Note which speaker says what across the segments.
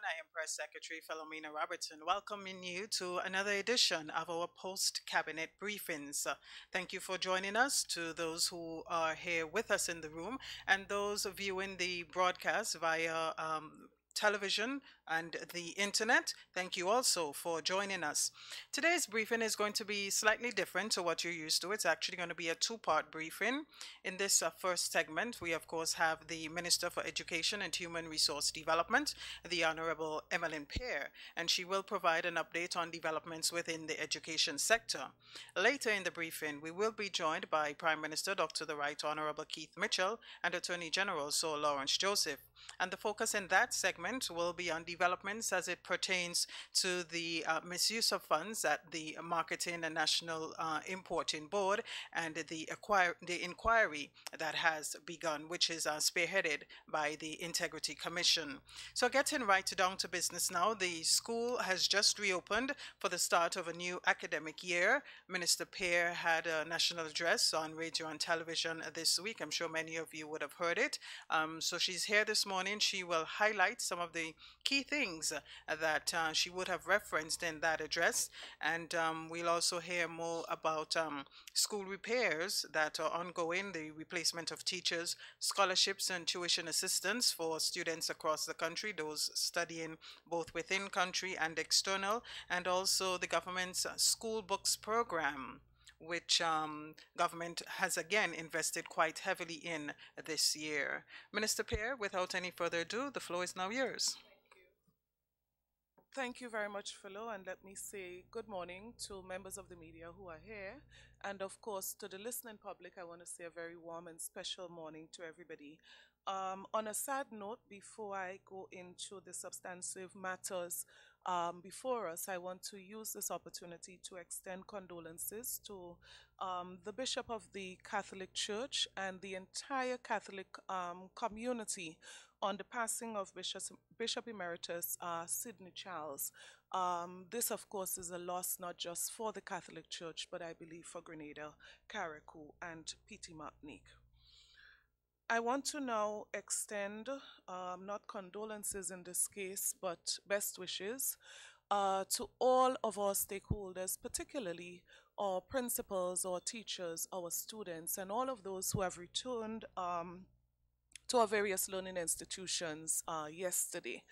Speaker 1: I am Press Secretary Philomena Robertson, welcoming you to another edition of our post-cabinet briefings. Thank you for joining us, to those who are here with us in the room and those viewing the broadcast via television and the internet. Thank you also for joining us. Today's briefing is going to be slightly different to what you're used to. It's actually going to be a two-part briefing. In this first segment, we of course have the Minister for Education and Human Resource Development, the Honorable Emmeline Pear, and she will provide an update on developments within the education sector. Later in the briefing, we will be joined by Prime Minister Dr. the Right Honorable Keith Mitchell and Attorney General Sir Lawrence Joseph. And the focus in that segment will be on developments as it pertains to the misuse of funds at the Marketing and National Importing Board and the inquiry that has begun, which is spearheaded by the Integrity Commission. So getting right down to business now, the school has just reopened for the start of a new academic year. Minister Pear had a national address on radio and television this week. I'm sure many of you would have heard it. So she's here this morning. She will highlight some of the key things that she would have referenced in that address. And we'll also hear more about school repairs that are ongoing, the replacement of teachers, scholarships and tuition assistance for students across the country, those studying both within country and external, and also the government's school books program, which government has again invested quite heavily in this year. Minister Pear, without any further ado, the floor is now yours.
Speaker 2: Thank you very much, Philo, and let me say good morning to members of the media who are here. And of course, to the listening public, I want to say a very warm and special morning to everybody. On a sad note, before I go into the substantive matters before us, I want to use this opportunity to extend condolences to the Bishop of the Catholic Church and the entire Catholic community on the passing of Bishop Emeritus Sidney Charles. This, of course, is a loss not just for the Catholic Church, but I believe for Grenada, Carriacou, and Petite Martinique. I want to now extend not condolences in this case, but best wishes to all of our stakeholders, particularly our principals, our teachers, our students, and all of those who have returned to our various learning institutions yesterday.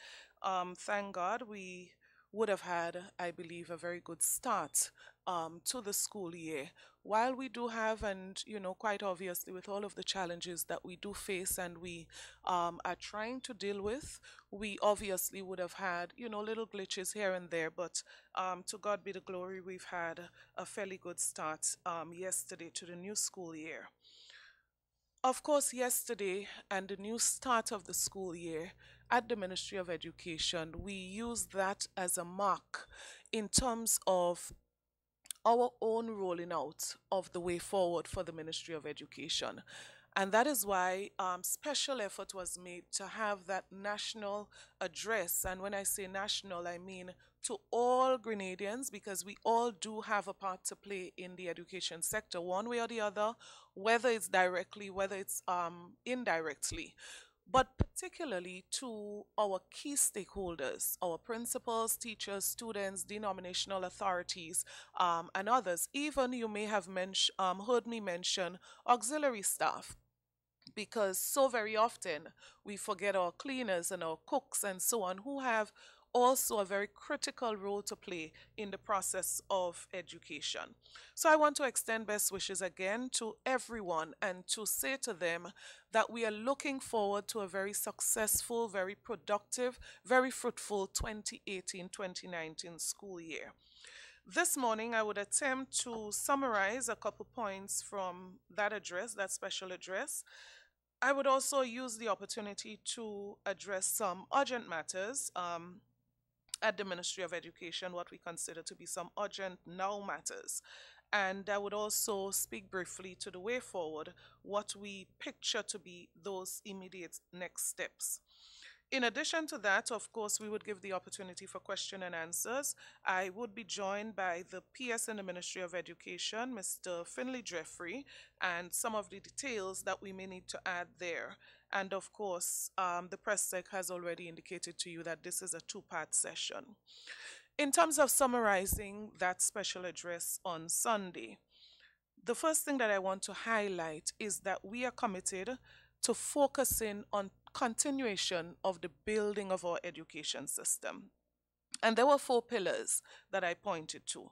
Speaker 2: Thank God we would have had, I believe, a very good start to the school year. While we do have, and quite obviously with all of the challenges that we do face and we are trying to deal with, we obviously would have had, little glitches here and there, but to God be the glory, we've had a fairly good start yesterday to the new school year. Of course, yesterday and the new start of the school year at the Ministry of Education, we use that as a mark in terms of our own rolling out of the way forward for the Ministry of Education. And that is why special effort was made to have that national address. And when I say national, I mean to all Grenadians, because we all do have a part to play in the education sector, one way or the other, whether it's directly, whether it's indirectly. But particularly to our key stakeholders, our principals, teachers, students, denominational authorities, and others. Even you may have heard me mention auxiliary staff, because so very often we forget our cleaners and our cooks and so on, who have also a very critical role to play in the process of education. So I want to extend best wishes again to everyone and to say to them that we are looking forward to a very successful, very productive, very fruitful 2018-2019 school year. This morning, I would attempt to summarize a couple points from that address, that special address. I would also use the opportunity to address some urgent matters at the Ministry of Education, what we consider to be some urgent now matters. And I would also speak briefly to the way forward, what we picture to be those immediate next steps. In addition to that, of course, we would give the opportunity for question and answers. I would be joined by the PS in the Ministry of Education, Mr. Finley Jeffrey, and some of the details that we may need to add there. And of course, the press sec has already indicated to you that this is a two-part session. In terms of summarizing that special address on Sunday, the first thing that I want to highlight is that we are committed to focusing on continuation of the building of our education system. And there were four pillars that I pointed to: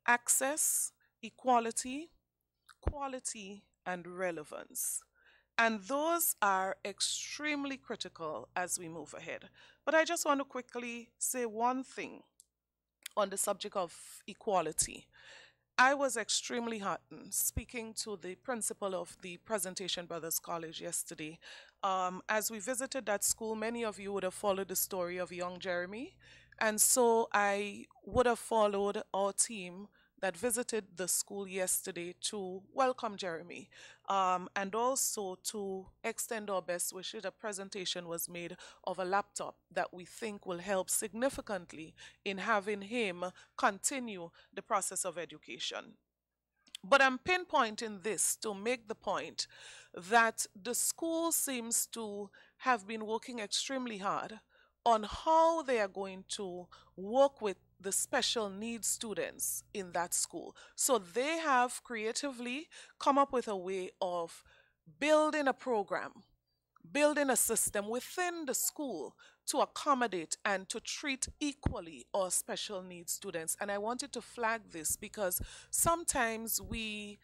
Speaker 2: access, equality, quality, and relevance. And those are extremely critical as we move ahead. But I just want to quickly say one thing on the subject of equality. I was extremely heartened speaking to the principal of the Presentation Brothers College yesterday. As we visited that school, many of you would have followed the story of young Jeremy. And so I would have followed our team that visited the school yesterday to welcome Jeremy, and also to extend our best wishes. A presentation was made of a laptop that we think will help significantly in having him continue the process of education. But I'm pinpointing this to make the point that the school seems to have been working extremely hard on how they are going to work with the special needs students in that school. So they have creatively come up with a way of building a program, building a system within the school to accommodate and to treat equally our special needs students. And I wanted to flag this because sometimes we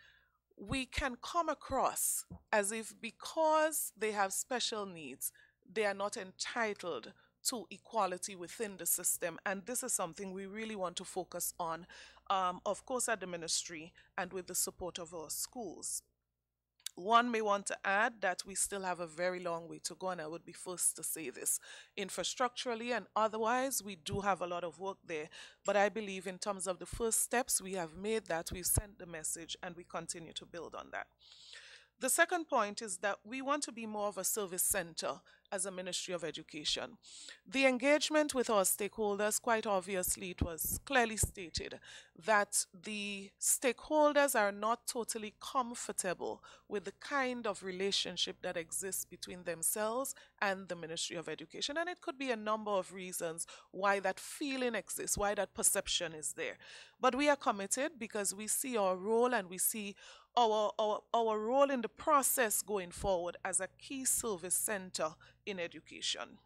Speaker 2: can come across as if because they have special needs, they are not entitled to equality within the system. And this is something we really want to focus on, of course, at the ministry and with the support of our schools. One may want to add that we still have a very long way to go, and I would be first to say this. Infrastructurally and otherwise, we do have a lot of work there, but I believe in terms of the first steps, we have made that, we've sent the message, and we continue to build on that. The second point is that we want to be more of a service center as a Ministry of Education. The engagement with our stakeholders, quite obviously, it was clearly stated that the stakeholders are not totally comfortable with the kind of relationship that exists between themselves and the Ministry of Education. And it could be a number of reasons why that feeling exists, why that perception is there. But we are committed because we see our role and we see our role in the process going forward as a key service center in education.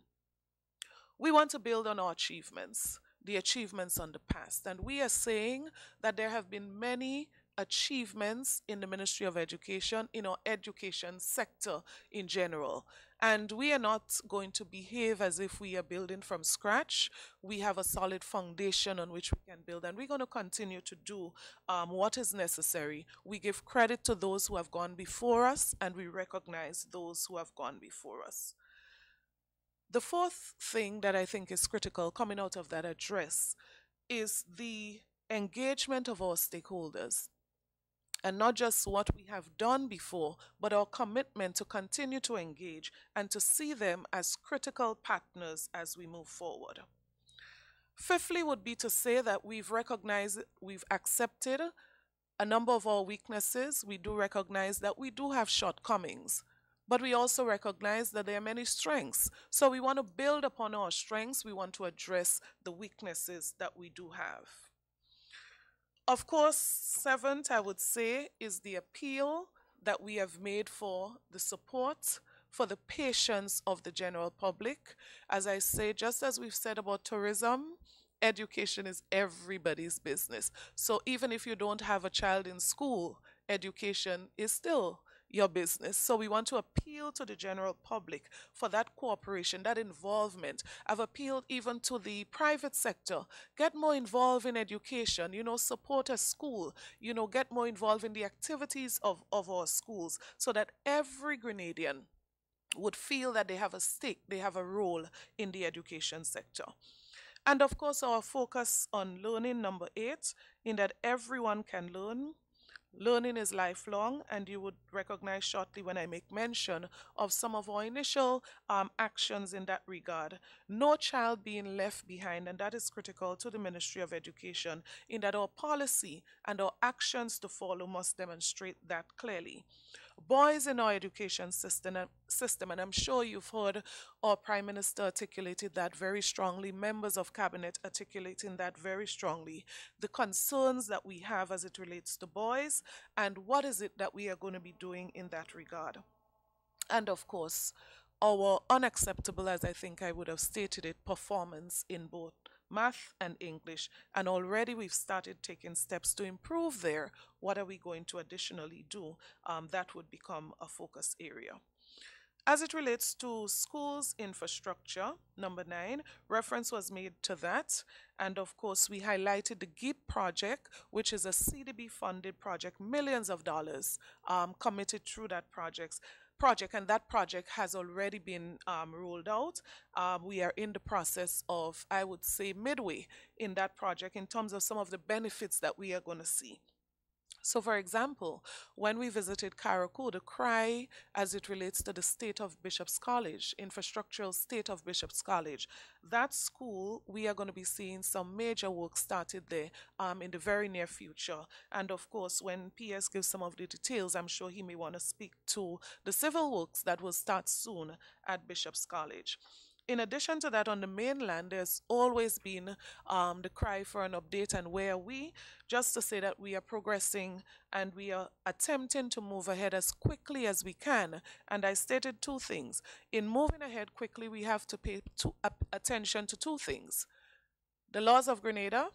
Speaker 2: We want to build on our achievements, the achievements on the past. And we are saying that there have been many achievements in the Ministry of Education, in our education sector in general. And we are not going to behave as if we are building from scratch. We have a solid foundation on which we can build, and we're going to continue to do what is necessary. We give credit to those who have gone before us, and we recognize those who have gone before us. The fourth thing that I think is critical coming out of that address is the engagement of our stakeholders. And not just what we have done before, but our commitment to continue to engage and to see them as critical partners as we move forward. Fifthly would be to say that we've recognized, we've accepted a number of our weaknesses. We do recognize that we do have shortcomings, but we also recognize that there are many strengths. So we want to build upon our strengths. We want to address the weaknesses that we do have. Of course, seventh, I would say, is the appeal that we have made for the support, for the patience of the general public. As I say, just as we've said about tourism, education is everybody's business. So even if you don't have a child in school, education is still your business. So we want to appeal to the general public for that cooperation, that involvement. I've appealed even to the private sector. Get more involved in education, support a school, get more involved in the activities of our schools so that every Grenadian would feel that they have a stake, they have a role in the education sector. And of course, our focus on learning, number 8, in that everyone can learn, Learning is lifelong, and you would recognize shortly when I make mention of some of our initial actions in that regard. No child being left behind, and that is critical to the Ministry of Education, in that our policy and our actions to follow must demonstrate that clearly. Boys in our education system, and I'm sure you've heard our Prime Minister articulated that very strongly, members of Cabinet articulating that very strongly, the concerns that we have as it relates to boys, and what is it that we are going to be doing in that regard. And of course, our unacceptable, as I think I would have stated it, performance in both math and English. And already we've started taking steps to improve there. What are we going to additionally do? That would become a focus area. As it relates to schools infrastructure, number 9, reference was made to that. And of course, we highlighted the GEEP project, which is a CDB funded project, millions of dollars committed through that project, and that project has already been rolled out. We are in the process of, I would say, midway in that project in terms of some of the benefits that we are going to see. So, for example, when we visited Karakou, the cry as it relates to the state of Bishop's College, infrastructural state of Bishop's College, that school, we are going to be seeing some major work started there in the very near future. And of course, when PS gives some of the details, I'm sure he may want to speak to the civil works that will start soon at Bishop's College. In addition to that, on the mainland, there's always been the cry for an update and where are we, just to say that we are progressing and we are attempting to move ahead as quickly as we can. And I stated two things. In moving ahead quickly, we have to pay attention to two things: the laws of Grenada,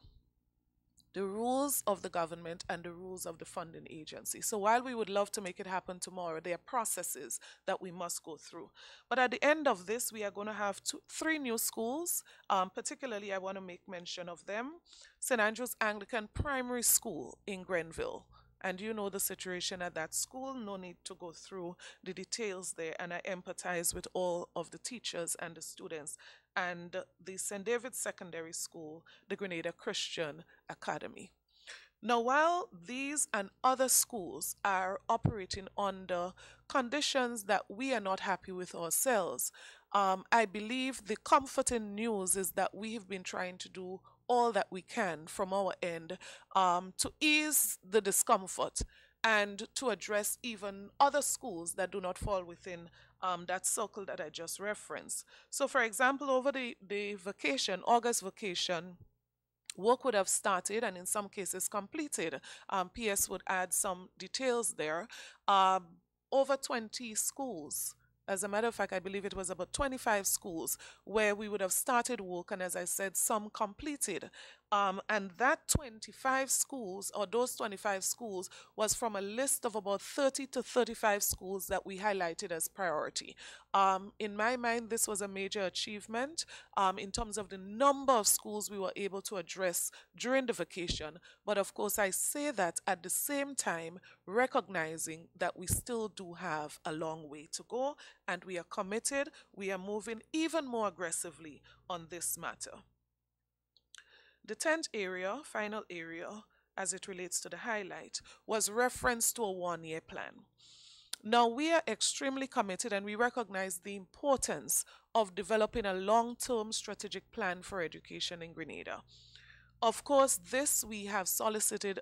Speaker 2: the rules of the government, and the rules of the funding agency. So while we would love to make it happen tomorrow, there are processes that we must go through. But at the end of this, we are going to have three new schools. Particularly, I want to make mention of them. St. Andrew's Anglican Primary School in Grenville. And you know the situation at that school, no need to go through the details there. And I empathize with all of the teachers and the students. And the St. David's Secondary School, the Grenada Christian Academy. Now, while these and other schools are operating under conditions that we are not happy with ourselves, I believe the comforting news is that we have been trying to do all that we can from our end to ease the discomfort and to address even other schools that do not fall within that circle that I just referenced. So, for example, over the vacation, August vacation, work would have started and in some cases completed. PS would add some details there. Over 20 schools. As a matter of fact, I believe it was about 25 schools where we would have started work, and as I said, some completed. And that 25 schools, or those 25 schools, was from a list of about 30 to 35 schools that we highlighted as priority. In my mind, this was a major achievement in terms of the number of schools we were able to address during the vacation. But of course, I say that at the same time, recognizing that we still do have a long way to go, and we are committed, we are moving even more aggressively on this matter. The 10th area, final area, as it relates to the highlight, was reference to a 1-year plan. Now, we are extremely committed and we recognize the importance of developing a long-term strategic plan for education in Grenada. Of course, this we have solicited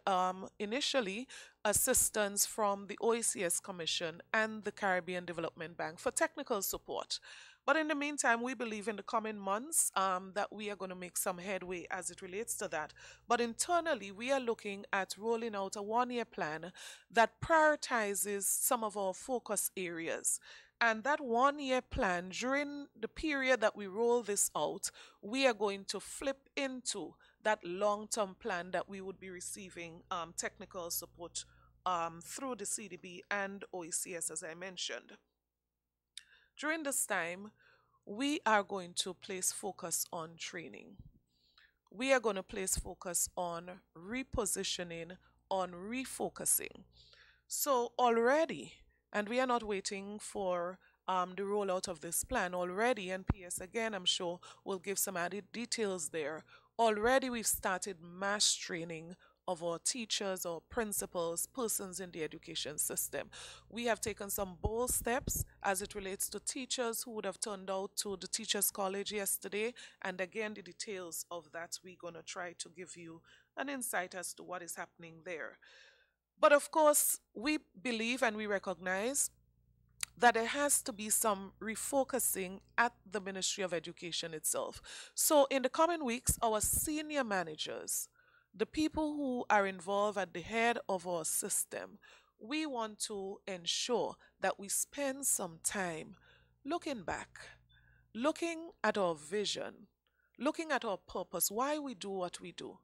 Speaker 2: initially assistance from the OECS Commission and the Caribbean Development Bank for technical support. But in the meantime, we believe in the coming months that we are going to make some headway as it relates to that. But internally, we are looking at rolling out a 1-year plan that prioritizes some of our focus areas. And that 1-year plan, during the period that we roll this out, we are going to flip into that long-term plan that we would be receiving technical support through the CDB and OECS, as I mentioned. During this time, we are going to place focus on training. We are going to place focus on repositioning, on refocusing. So already, and we are not waiting for the rollout of this plan already, and PS again, I'm sure will give some added details there. Already we've started mass training of our teachers or principals, persons in the education system. We have taken some bold steps as it relates to teachers who would have turned out to the Teachers College yesterday. And again, the details of that, we're going to try to give you an insight as to what is happening there. But of course, we believe and we recognize that there has to be some refocusing at the Ministry of Education itself. So, in the coming weeks, our senior managers, the people who are involved at the head of our system, we want to ensure that we spend some time looking back, looking at our vision, looking at our purpose, why we do what we do,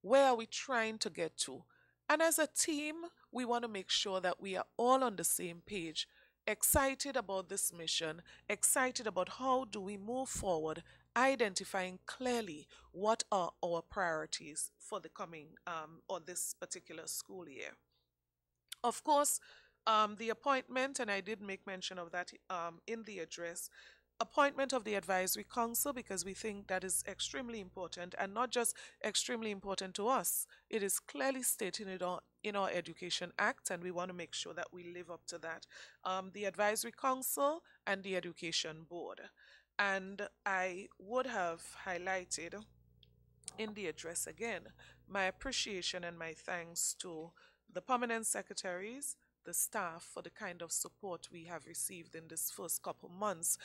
Speaker 2: where are we trying to get to? And as a team, we want to make sure that we are all on the same page, excited about this mission, excited about how do we move forward, identifying clearly what are our priorities for the coming or this particular school year. Of course, the appointment, and I did make mention of that in the address, appointment of the advisory council, because we think that is extremely important, and not just extremely important to us. It is clearly stated in our Education Act, and we want to make sure that we live up to that. The advisory council and the education board. And I would have highlighted in the address again my appreciation and my thanks to the permanent secretaries, the staff, for the kind of support we have received in this first couple months,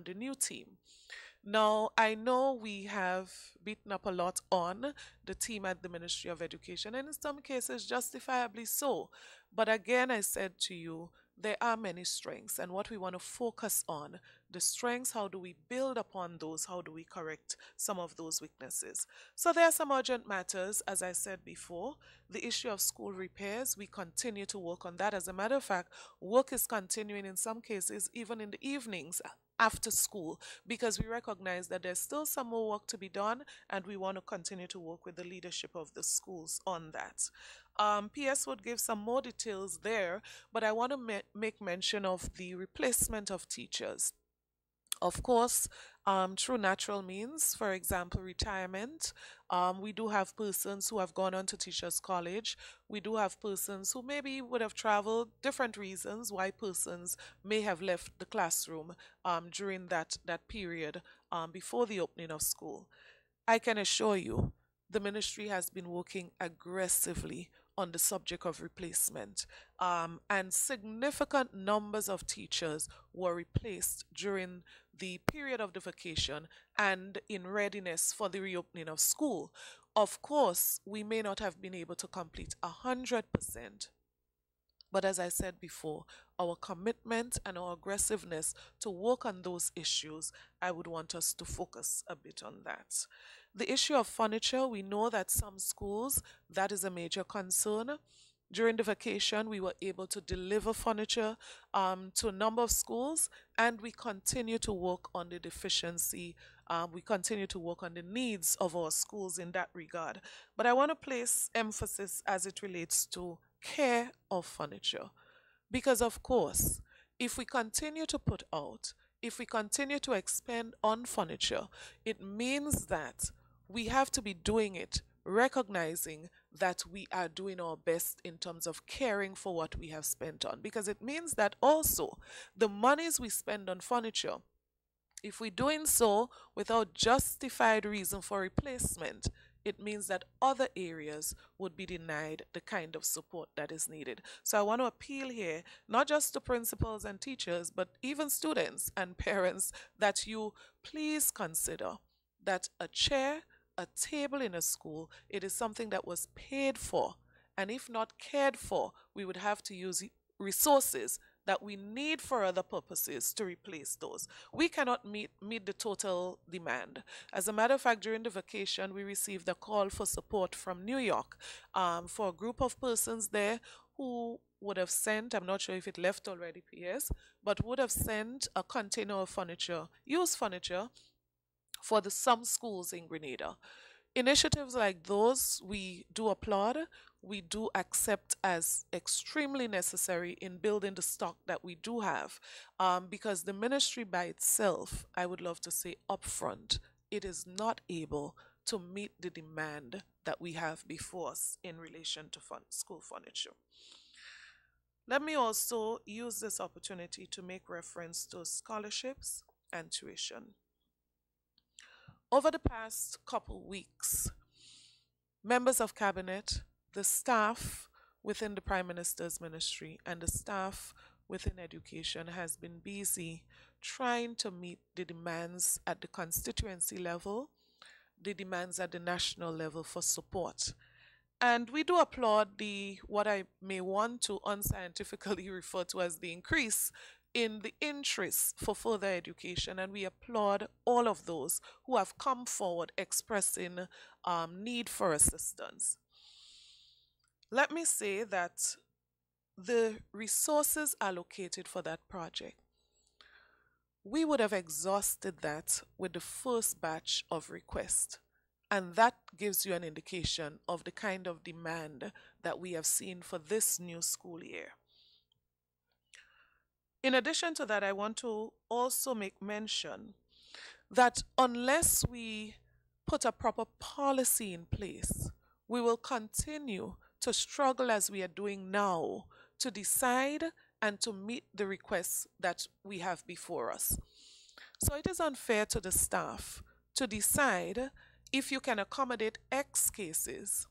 Speaker 2: the new team. Now, I know we have beaten up a lot on the team at the Ministry of Education, and in some cases, justifiably so. But again, I said to you, there are many strengths, and what we want to focus on, the strengths, how do we build upon those, how do we correct some of those weaknesses. So there are some urgent matters, as I said before. The issue of school repairs, we continue to work on that. As a matter of fact, work is continuing in some cases, even in the evenings after school, because we recognize that there's still some more work to be done, and we want to continue to work with the leadership of the schools on that. PS would give some more details there, but I want to make mention of the replacement of teachers. Of course, through natural means, for example, retirement. We do have persons who have gone on to Teachers College. We do have persons who maybe would have traveled, different reasons why persons may have left the classroom during that period before the opening of school. I can assure you, the ministry has been working aggressively on the subject of replacement, and significant numbers of teachers were replaced during the period of the vacation and in readiness for the reopening of school. Of course, we may not have been able to complete 100%. But as I said before, our commitment and our aggressiveness to work on those issues, I would want us to focus a bit on that. The issue of furniture, we know that some schools, that is a major concern. During the vacation, we were able to deliver furniture to a number of schools, and we continue to work on the deficiency. We continue to work on the needs of our schools in that regard. But I want to place emphasis as it relates to care of furniture. Because, of course, if we continue to put out, if we continue to expend on furniture, it means that we have to be doing it recognizing that we are doing our best in terms of caring for what we have spent on. Because it means that also the monies we spend on furniture, if we're doing so without justified reason for replacement, it means that other areas would be denied the kind of support that is needed. So I want to appeal here, not just to principals and teachers, but even students and parents, that you please consider that a chair, a table in a school, it is something that was paid for. And if not cared for, we would have to use resources that we need for other purposes to replace those. We cannot meet the total demand. As a matter of fact, during the vacation, we received a call for support from New York for a group of persons there who would have sent, I'm not sure if it left already, PS, but would have sent a container of furniture, used furniture, for some schools in Grenada. Initiatives like those we do applaud, we do accept as extremely necessary in building the stock that we do have, because the ministry by itself, I would love to say upfront, it is not able to meet the demand that we have before us in relation to school furniture. Let me also use this opportunity to make reference to scholarships and tuition. Over the past couple weeks, members of cabinet, the staff within the Prime Minister's ministry, and the staff within education has been busy trying to meet the demands at the constituency level, the demands at the national level for support. And we do applaud the what I may want to unscientifically refer to as the increase in the interest for further education, and we applaud all of those who have come forward expressing need for assistance. Let me say that the resources allocated for that project, we would have exhausted that with the first batch of requests. And that gives you an indication of the kind of demand that we have seen for this new school year. In addition to that, I want to also make mention that unless we put a proper policy in place, we will continue to struggle as we are doing now to decide and to meet the requests that we have before us. So it is unfair to the staff to decide if you can accommodate X cases.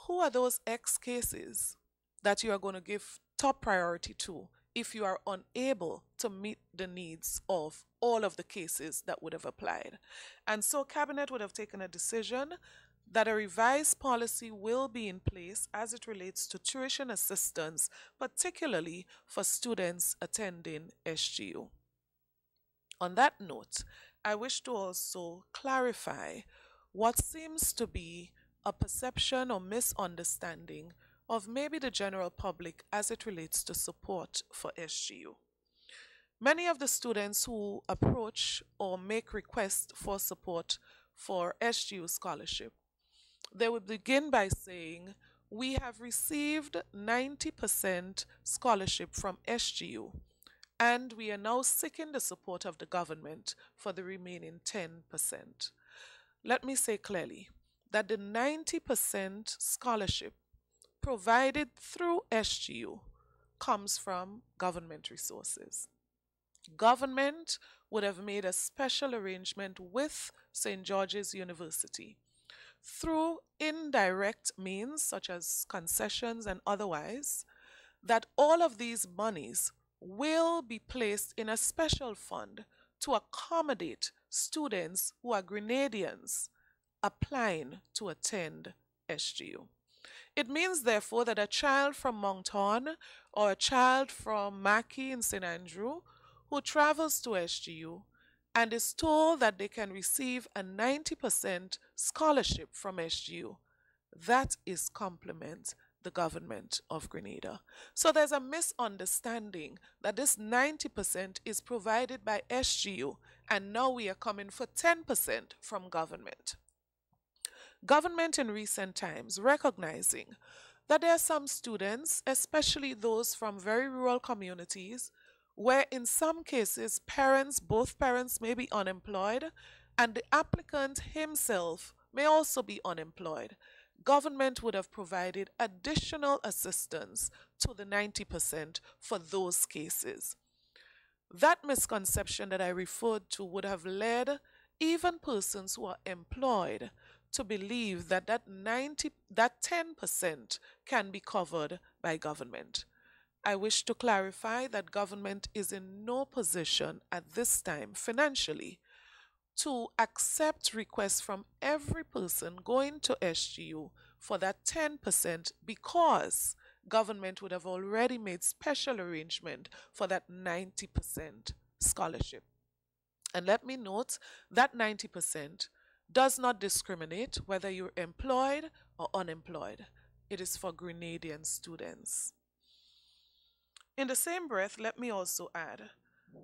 Speaker 2: Who are those X cases that you are going to give top priority to if you are unable to meet the needs of all of the cases that would have applied? And so cabinet would have taken a decision that a revised policy will be in place as it relates to tuition assistance, particularly for students attending SGU. On that note, I wish to also clarify what seems to be a perception or misunderstanding of maybe the general public as it relates to support for SGU. Many of the students who approach or make requests for support for SGU scholarship, they would begin by saying, we have received 90% scholarship from SGU, and we are now seeking the support of the government for the remaining 10%. Let me say clearly that the 90% scholarship provided through SGU comes from government resources. Government would have made a special arrangement with St. George's University through indirect means such as concessions and otherwise, that all of these monies will be placed in a special fund to accommodate students who are Grenadians applying to attend SGU. It means, therefore, that a child from Mount Horn or a child from Mackay in St. Andrew who travels to SGU and is told that they can receive a 90% scholarship from SGU, that is complement the government of Grenada. So there's a misunderstanding that this 90% is provided by SGU, and now we are coming for 10% from government. Government in recent times recognizing that there are some students, especially those from very rural communities, where in some cases both parents may be unemployed and the applicant himself may also be unemployed. Government would have provided additional assistance to the 90% for those cases. That misconception that I referred to would have led even persons who are employed to believe that that 10% can be covered by government. I wish to clarify that government is in no position at this time financially to accept requests from every person going to SGU for that 10% because government would have already made special arrangement for that 90% scholarship. And let me note that 90% does not discriminate whether you're employed or unemployed. It is for Grenadian students. In the same breath, let me also add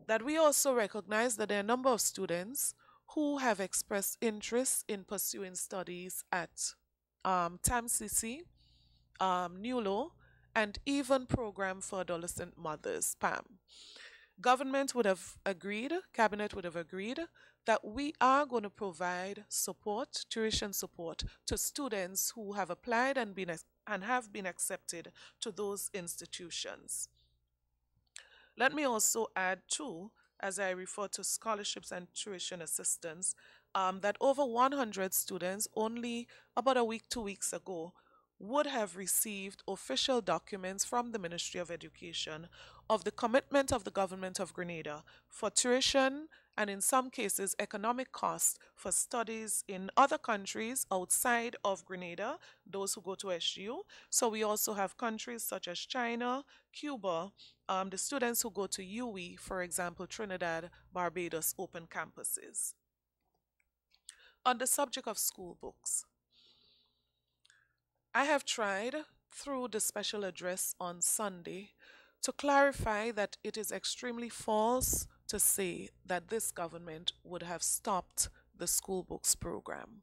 Speaker 2: that we also recognize that there are a number of students who have expressed interest in pursuing studies at TAMCC, NULO, and even Program for Adolescent Mothers, PAM. Government would have agreed, cabinet would have agreed that we are going to provide support, tuition support to students who have applied and have been accepted to those institutions. Let me also add too, as I refer to scholarships and tuition assistance, that over 100 students only about a week, 2 weeks ago would have received official documents from the Ministry of Education of the commitment of the government of Grenada for tuition and in some cases economic costs for studies in other countries outside of Grenada, those who go to SGU. So we also have countries such as China, Cuba, the students who go to UE, for example, Trinidad, Barbados open campuses. On the subject of school books, I have tried through the special address on Sunday to clarify that it is extremely false to say that this government would have stopped the school books program.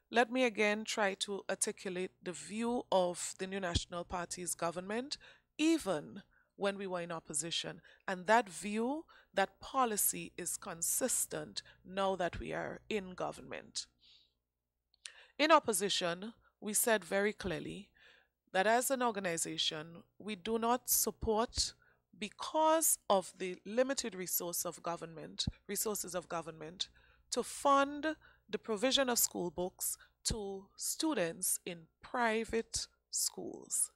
Speaker 2: Let me again try to articulate the view of the New National Party's government, even when we were in opposition. And that view, that policy is consistent now that we are in government. In opposition, we said very clearly that as an organization, we do not support, because of the limited resources of government, to fund the provision of school books to students in private schools.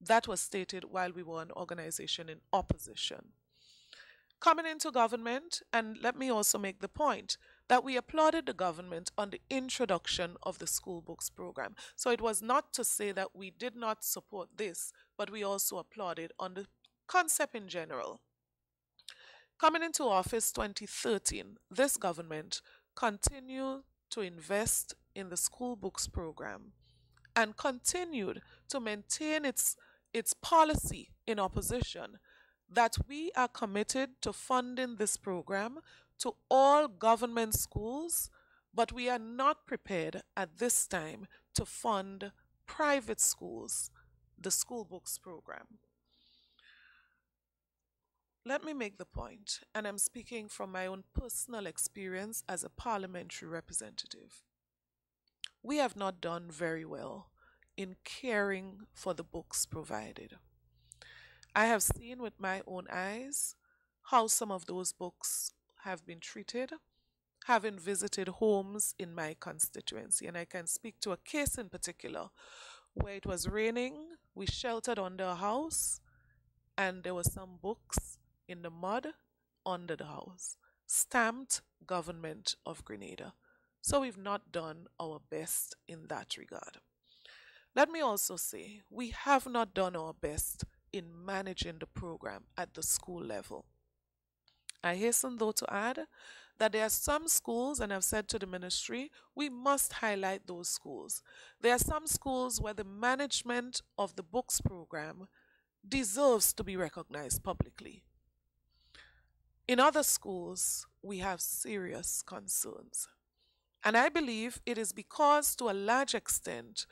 Speaker 2: That was stated while we were an organization in opposition. Coming into government, and let me also make the point that we applauded the government on the introduction of the school books program. So it was not to say that we did not support this, but we also applauded on the concept in general. Coming into office 2013, this government continued to invest in the school books program and continued to maintain its policy in opposition that we are committed to funding this program to all government schools, but we are not prepared at this time to fund private schools, the school books program. Let me make the point, and I'm speaking from my own personal experience as a parliamentary representative. We have not done very well in caring for the books provided. I have seen with my own eyes how some of those books have been treated, having visited homes in my constituency. And I can speak to a case in particular where it was raining, we sheltered under a house, and there were some books in the mud under the house, stamped Government of Grenada. So we've not done our best in that regard. Let me also say, we have not done our best in managing the program at the school level. I hasten though to add that there are some schools, and I've said to the ministry, we must highlight those schools. There are some schools where the management of the books program deserves to be recognized publicly. In other schools, we have serious concerns. And I believe it is because, to a large extent,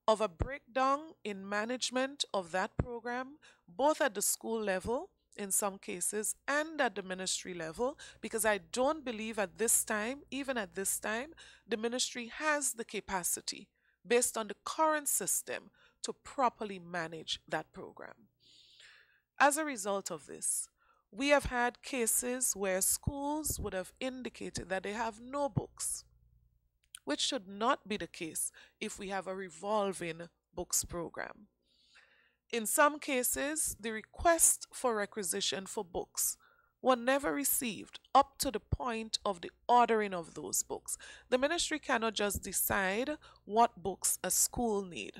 Speaker 2: of a breakdown in management of that program, both at the school level, in some cases, and at the ministry level, because I don't believe at this time, even at this time, the ministry has the capacity, based on the current system, to properly manage that program. As a result of this, we have had cases where schools would have indicated that they have no books, which should not be the case if we have a revolving books program. In some cases, the request for requisition for books were never received up to the point of the ordering of those books. The ministry cannot just decide what books a school need.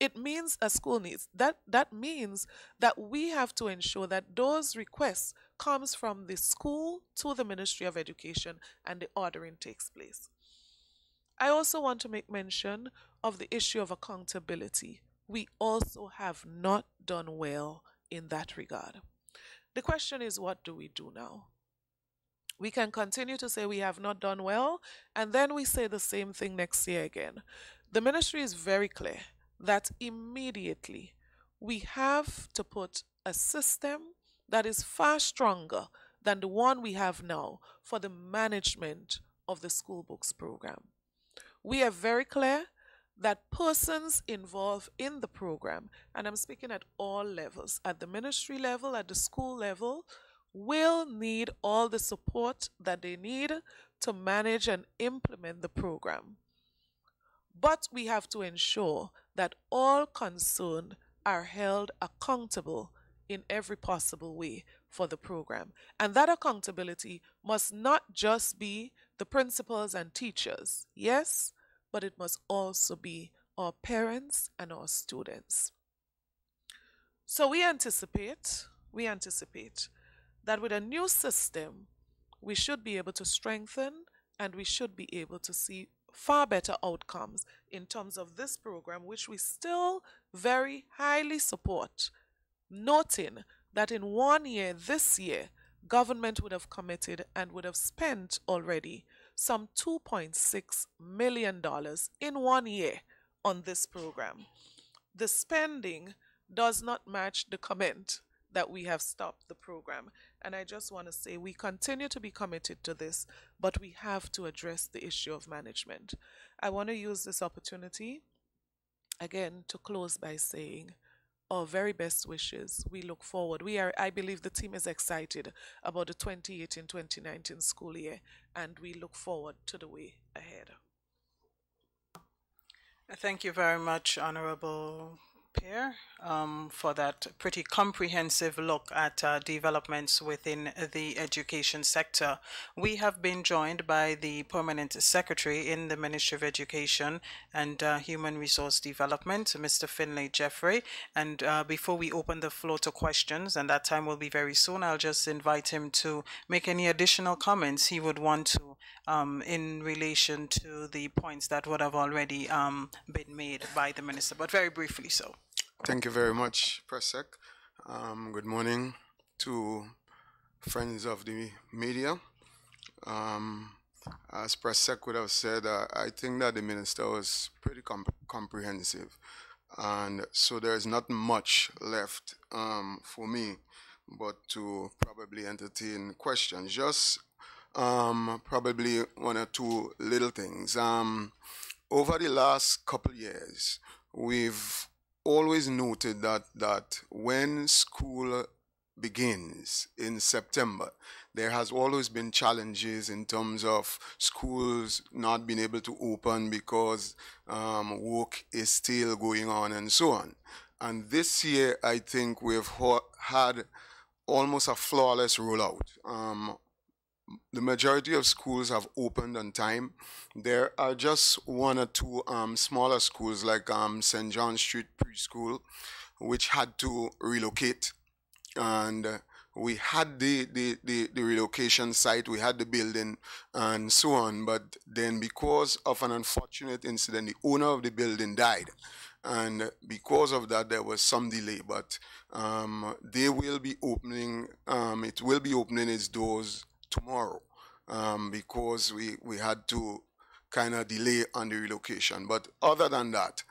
Speaker 2: It means a school needs. That means that we have to ensure that those requests comes from the school to the Ministry of Education and the ordering takes place. I also want to make mention of the issue of accountability. We also have not done well in that regard. The question is, what do we do now? We can continue to say we have not done well, and then we say the same thing next year again. The ministry is very clear that immediately we have to put a system that is far stronger than the one we have now for the management of the school books program. We are very clear that persons involved in the program, and I'm speaking at all levels, at the ministry level, at the school level, will need all the support that they need to manage and implement the program. But we have to ensure that all concerned are held accountable in every possible way for the program. And that accountability must not just be the principals and teachers, yes, but it must also be our parents and our students. So we anticipate that with a new system, we should be able to strengthen and we should be able to see far better outcomes in terms of this program, which we still very highly support, noting that in 1 year, this year, government would have committed and would have spent already some $2.6 million in 1 year on this program. The spending does not match the comment that we have stopped the program. And I just want to say we continue to be committed to this, but we have to address the issue of management. I want to use this opportunity again to close by saying our very best wishes. We look forward. I believe the team is excited about the 2018-2019 school year, and we look forward to the way ahead.
Speaker 1: Thank you very much, Honorable Peer, for that pretty comprehensive look at developments within the education sector. We have been joined by the Permanent Secretary in the Ministry of Education and Human Resource Development, Mr. Finlay Jeffrey. And before we open the floor to questions, and that time will be very soon, I'll just invite him to make any additional comments he would want to in relation to the points that would have already been made by the Minister, but very briefly so.
Speaker 3: Thank you very much, Press Sec. Good morning to friends of the media. As Press Sec would have said, I think that the Minister was pretty comprehensive. And so there's not much left for me but to probably entertain questions. Just probably one or two little things. Over the last couple years, we've always noted that when school begins in September, there has always been challenges in terms of schools not being able to open because work is still going on and so on. And this year, I think we've had almost a flawless rollout. The majority of schools have opened on time. There are just one or two smaller schools like St. John Street Preschool, which had to relocate. And we had the relocation site, we had the building and so on. But then because of an unfortunate incident, the owner of the building died. And because of that, there was some delay. But they will be opening, it will be opening its doors tomorrow because we had to kind of delay on the relocation. But other than that,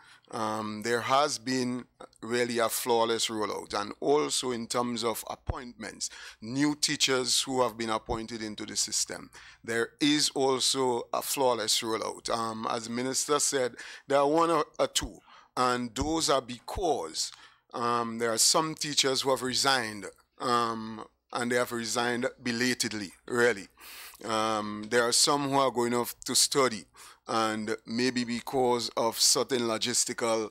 Speaker 3: there has been really a flawless rollout. And also in terms of appointments, new teachers who have been appointed into the system, there is also a flawless rollout. As the Minister said, there are one or two, and those are because there are some teachers who have resigned, and they have resigned belatedly, really. There are some who are going off to study, and maybe because of certain logistical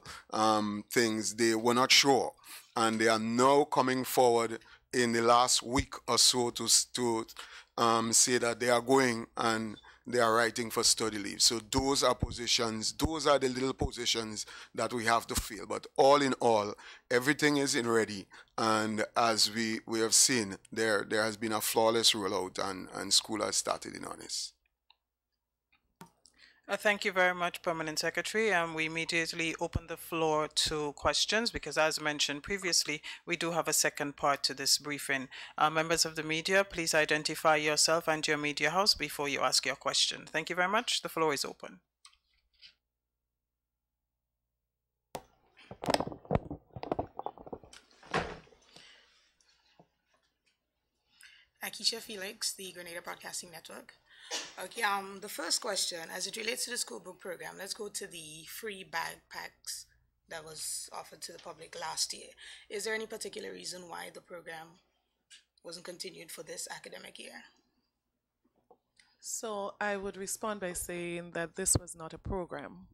Speaker 3: things, they were not sure. And they are now coming forward in the last week or so to say that they are going and they are writing for study leave. So those are positions, those are the little positions that we have to fill. But all in all, everything is in ready. And as we have seen, there has been a flawless rollout, and school has started in earnest.
Speaker 1: Thank you very much, Permanent Secretary. We immediately open the floor to questions because, as mentioned previously, we do have a second part to this briefing. Members of the media, please identify yourself and your media house before you ask your question. Thank you very much. The floor is open.
Speaker 4: Akisha Felix, the Grenada Broadcasting Network. Okay, the first question, as it relates to the school book program, let's go to the free backpacks that was offered to the public last year. Is there any particular reason why the program wasn't continued for this academic year?
Speaker 2: So I would respond by saying that this was not a program.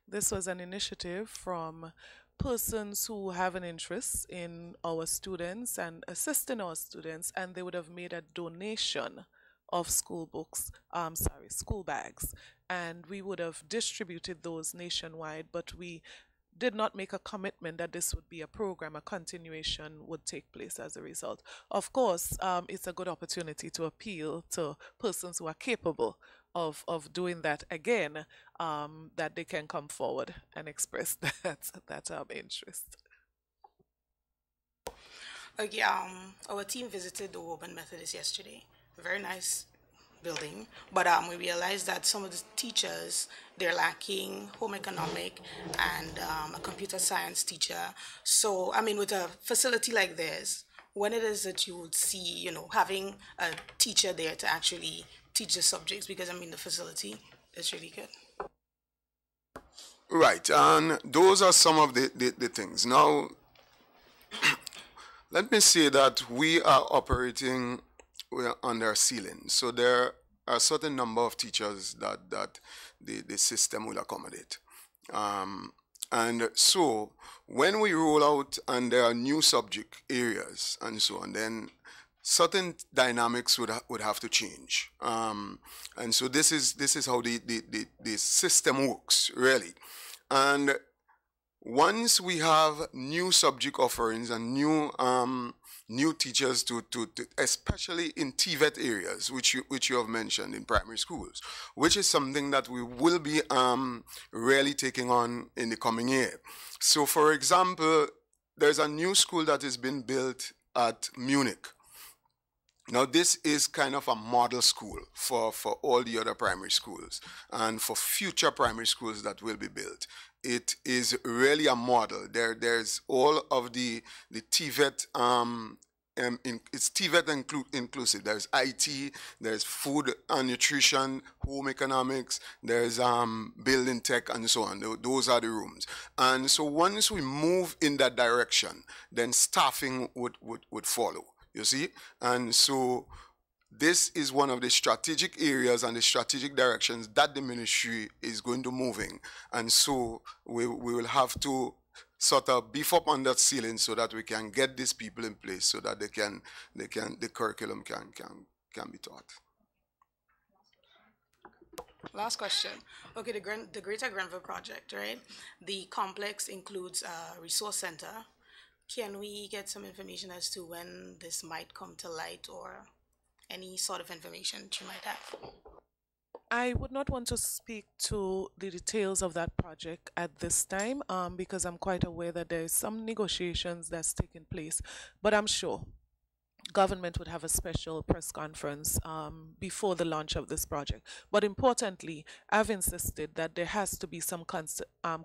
Speaker 2: This was an initiative from persons who have an interest in our students and assisting our students, and they would have made a donation of school books, school bags, and we would have distributed those nationwide, but we did not make a commitment that this would be a program, a continuation would take place as a result. Of course, it's a good opportunity to appeal to persons who are capable of doing that again, that they can come forward and express that interest.
Speaker 4: Okay, our team visited the Woburn Methodist yesterday. Very nice building, but we realized that some of the teachers, they're lacking home economic and a computer science teacher. So, I mean, with a facility like this, when it is that you would see, having a teacher there to actually teach the subjects, because I mean, the facility is really good.
Speaker 3: Right, and those are some of the things. Now, let me say that we are operating under a ceiling. So there are a certain number of teachers that the system will accommodate. And so when we roll out and there are new subject areas and so on, then certain dynamics would have to change. And so this is how the system works, really. And once we have new subject offerings and new teachers to especially in TVET areas, which you have mentioned in primary schools, which is something that we will be really taking on in the coming year. So, for example, there's a new school that has been built at Munich. Now, this is kind of a model school for all the other primary schools and for future primary schools that will be built. It is really a model. There's all of the TVET, it's TVET inclusive. There's IT, there's food and nutrition, home economics, there's building tech, and so on. Those are the rooms. And so once we move in that direction, then staffing would follow. You see? And so this is one of the strategic areas and the strategic directions that the ministry is going to move in. And so we will have to sort of beef up on that ceiling so that we can get these people in place so that the curriculum can be taught.
Speaker 4: Last question. Okay, the Greater Grenville Project, right? The complex includes a resource center. Can we get some information as to when this might come to light or any sort of information that you might have?
Speaker 2: I would not want to speak to the details of that project at this time, because I'm quite aware that there is some negotiations that's taking place, but I'm sure government would have a special press conference before the launch of this project. But importantly, I've insisted that there has to be some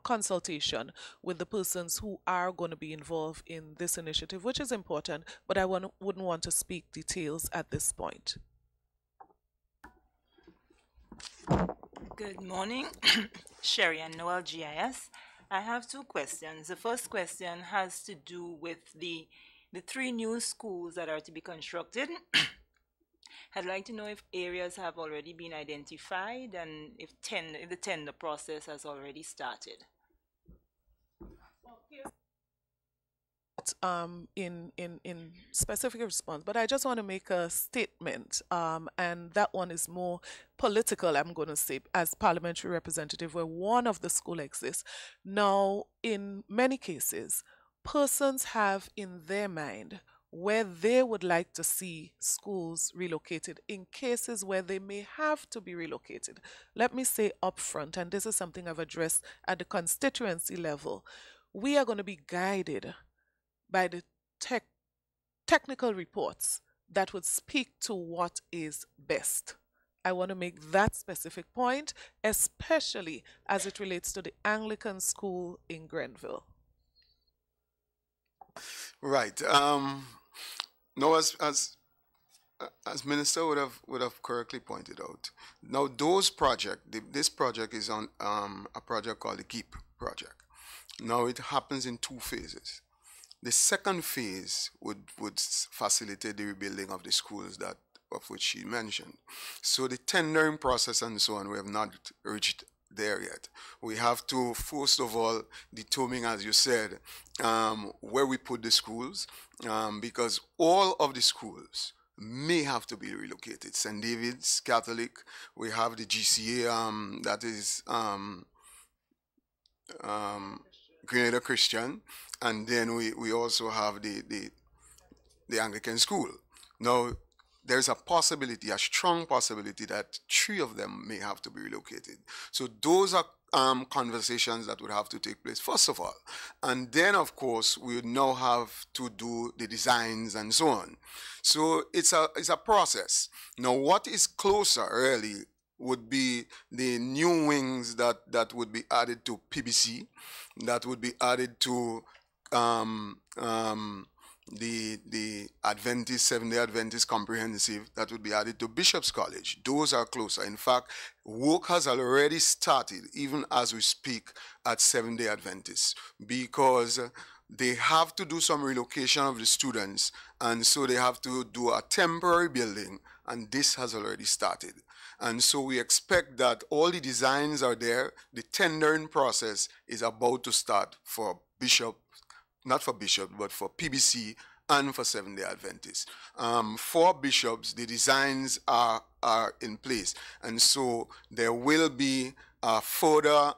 Speaker 2: consultation with the persons who are going to be involved in this initiative, which is important, but I wouldn't want to speak details at this point.
Speaker 5: Good morning, Sherry and Noel GIS. I have two questions. The first question has to do with the three new schools that are to be constructed. I'd like to know if areas have already been identified and if the tender process has already started.
Speaker 2: In specific response, but I just want to make a statement, and that one is more political, I'm going to say, as parliamentary representative, where one of the school exists. Now, in many cases, persons have in their mind where they would like to see schools relocated in cases where they may have to be relocated. Let me say upfront, and this is something I've addressed at the constituency level, we are going to be guided by the technical reports that would speak to what is best. I want to make that specific point, especially as it relates to the Anglican school in Grenville.
Speaker 3: Right. No, as As Minister would have correctly pointed out, now this project is on a project called the Keep project. Now it happens in two phases. The second phase would facilitate the rebuilding of the schools that of which she mentioned. So the tendering process and so on, we have not reached there yet. We have to first of all determine, as you said, where we put the schools, because all of the schools may have to be relocated. St. David's Catholic, we have the GCA, that is Grenada Christian, and then we also have the Anglican school. Now, there's a possibility, a strong possibility, that three of them may have to be relocated. So those are conversations that would have to take place, first of all. And then, of course, we would now have to do the designs and so on. So it's a process. Now, what is closer, really, would be the new wings that would be added to PBC, that would be added to the Adventist, Seventh-day Adventist Comprehensive, that would be added to Bishop's College. Those are closer. In fact, work has already started, even as we speak, at Seventh-day Adventist, because they have to do some relocation of the students, and so they have to do a temporary building, and this has already started. And so we expect that all the designs are there. The tendering process is about to start for Bishop, not for Bishop, but for PBC and for Seventh-day Adventists. For bishops, the designs are in place. And so there will be further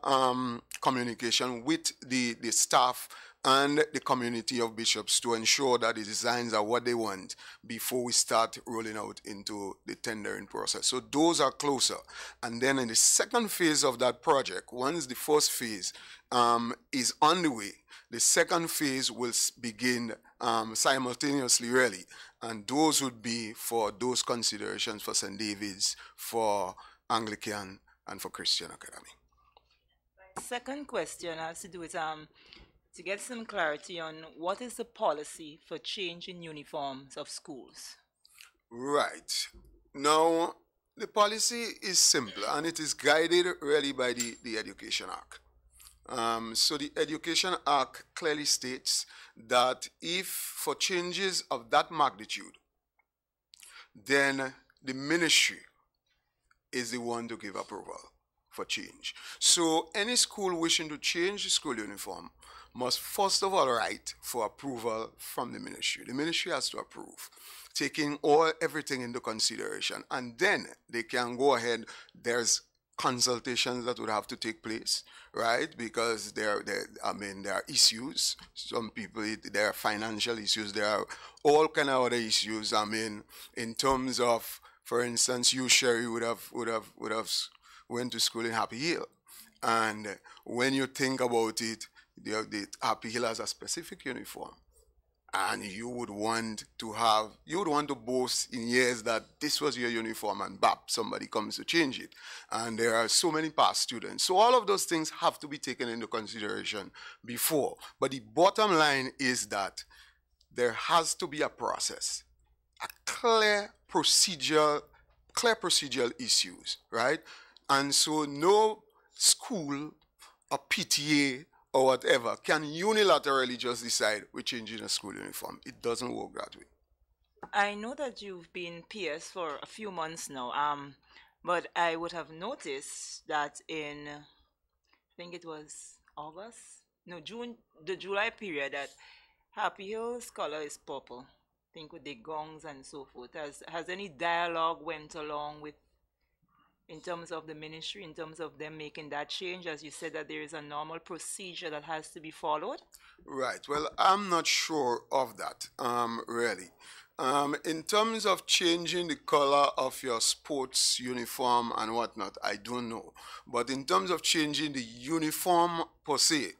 Speaker 3: communication with the staff and the community of bishops to ensure that the designs are what they want before we start rolling out into the tendering process. So those are closer. And then in the second phase of that project, once the first phase is on the way, the second phase will begin simultaneously, really. And those would be for those considerations for St. David's, for Anglican, and for Christian Academy.
Speaker 5: Second question has to do with to get some clarity on what is the policy for changing uniforms of schools.
Speaker 3: Right. Now, the policy is simple, and it is guided really by the Education Act. So the Education Act clearly states that if for changes of that magnitude, then the ministry is the one to give approval for change. So any school wishing to change the school uniform must first of all write for approval from the ministry. The ministry has to approve, taking everything into consideration, and then they can go ahead. There's consultations that would have to take place, right? Because there are issues. Some people, there are financial issues. There are all kind of other issues. In terms of, for instance, you, Sherry, would have went to school in Happy Hill, and when you think about it, the Happy Hill has a specific uniform, and you would want to boast in years that this was your uniform, and bap, somebody comes to change it. And there are so many past students. So all of those things have to be taken into consideration before. But the bottom line is that there has to be a process, a clear procedural issues, right? And so no school or PTA or whatever can unilaterally just decide we're changing a school uniform. It doesn't work that way.
Speaker 5: I know that you've been PS for a few months now, but I would have noticed that in, I think it was June, the July period, that Happy Hill's color is purple. I think with the gongs and so forth. Has any dialogue went along with, in terms of the ministry, in terms of them making that change, as you said that there is a normal procedure that has to be followed?
Speaker 3: Right. Well, I'm not sure of that, really. In terms of changing the color of your sports uniform and whatnot, I don't know. But in terms of changing the uniform per se,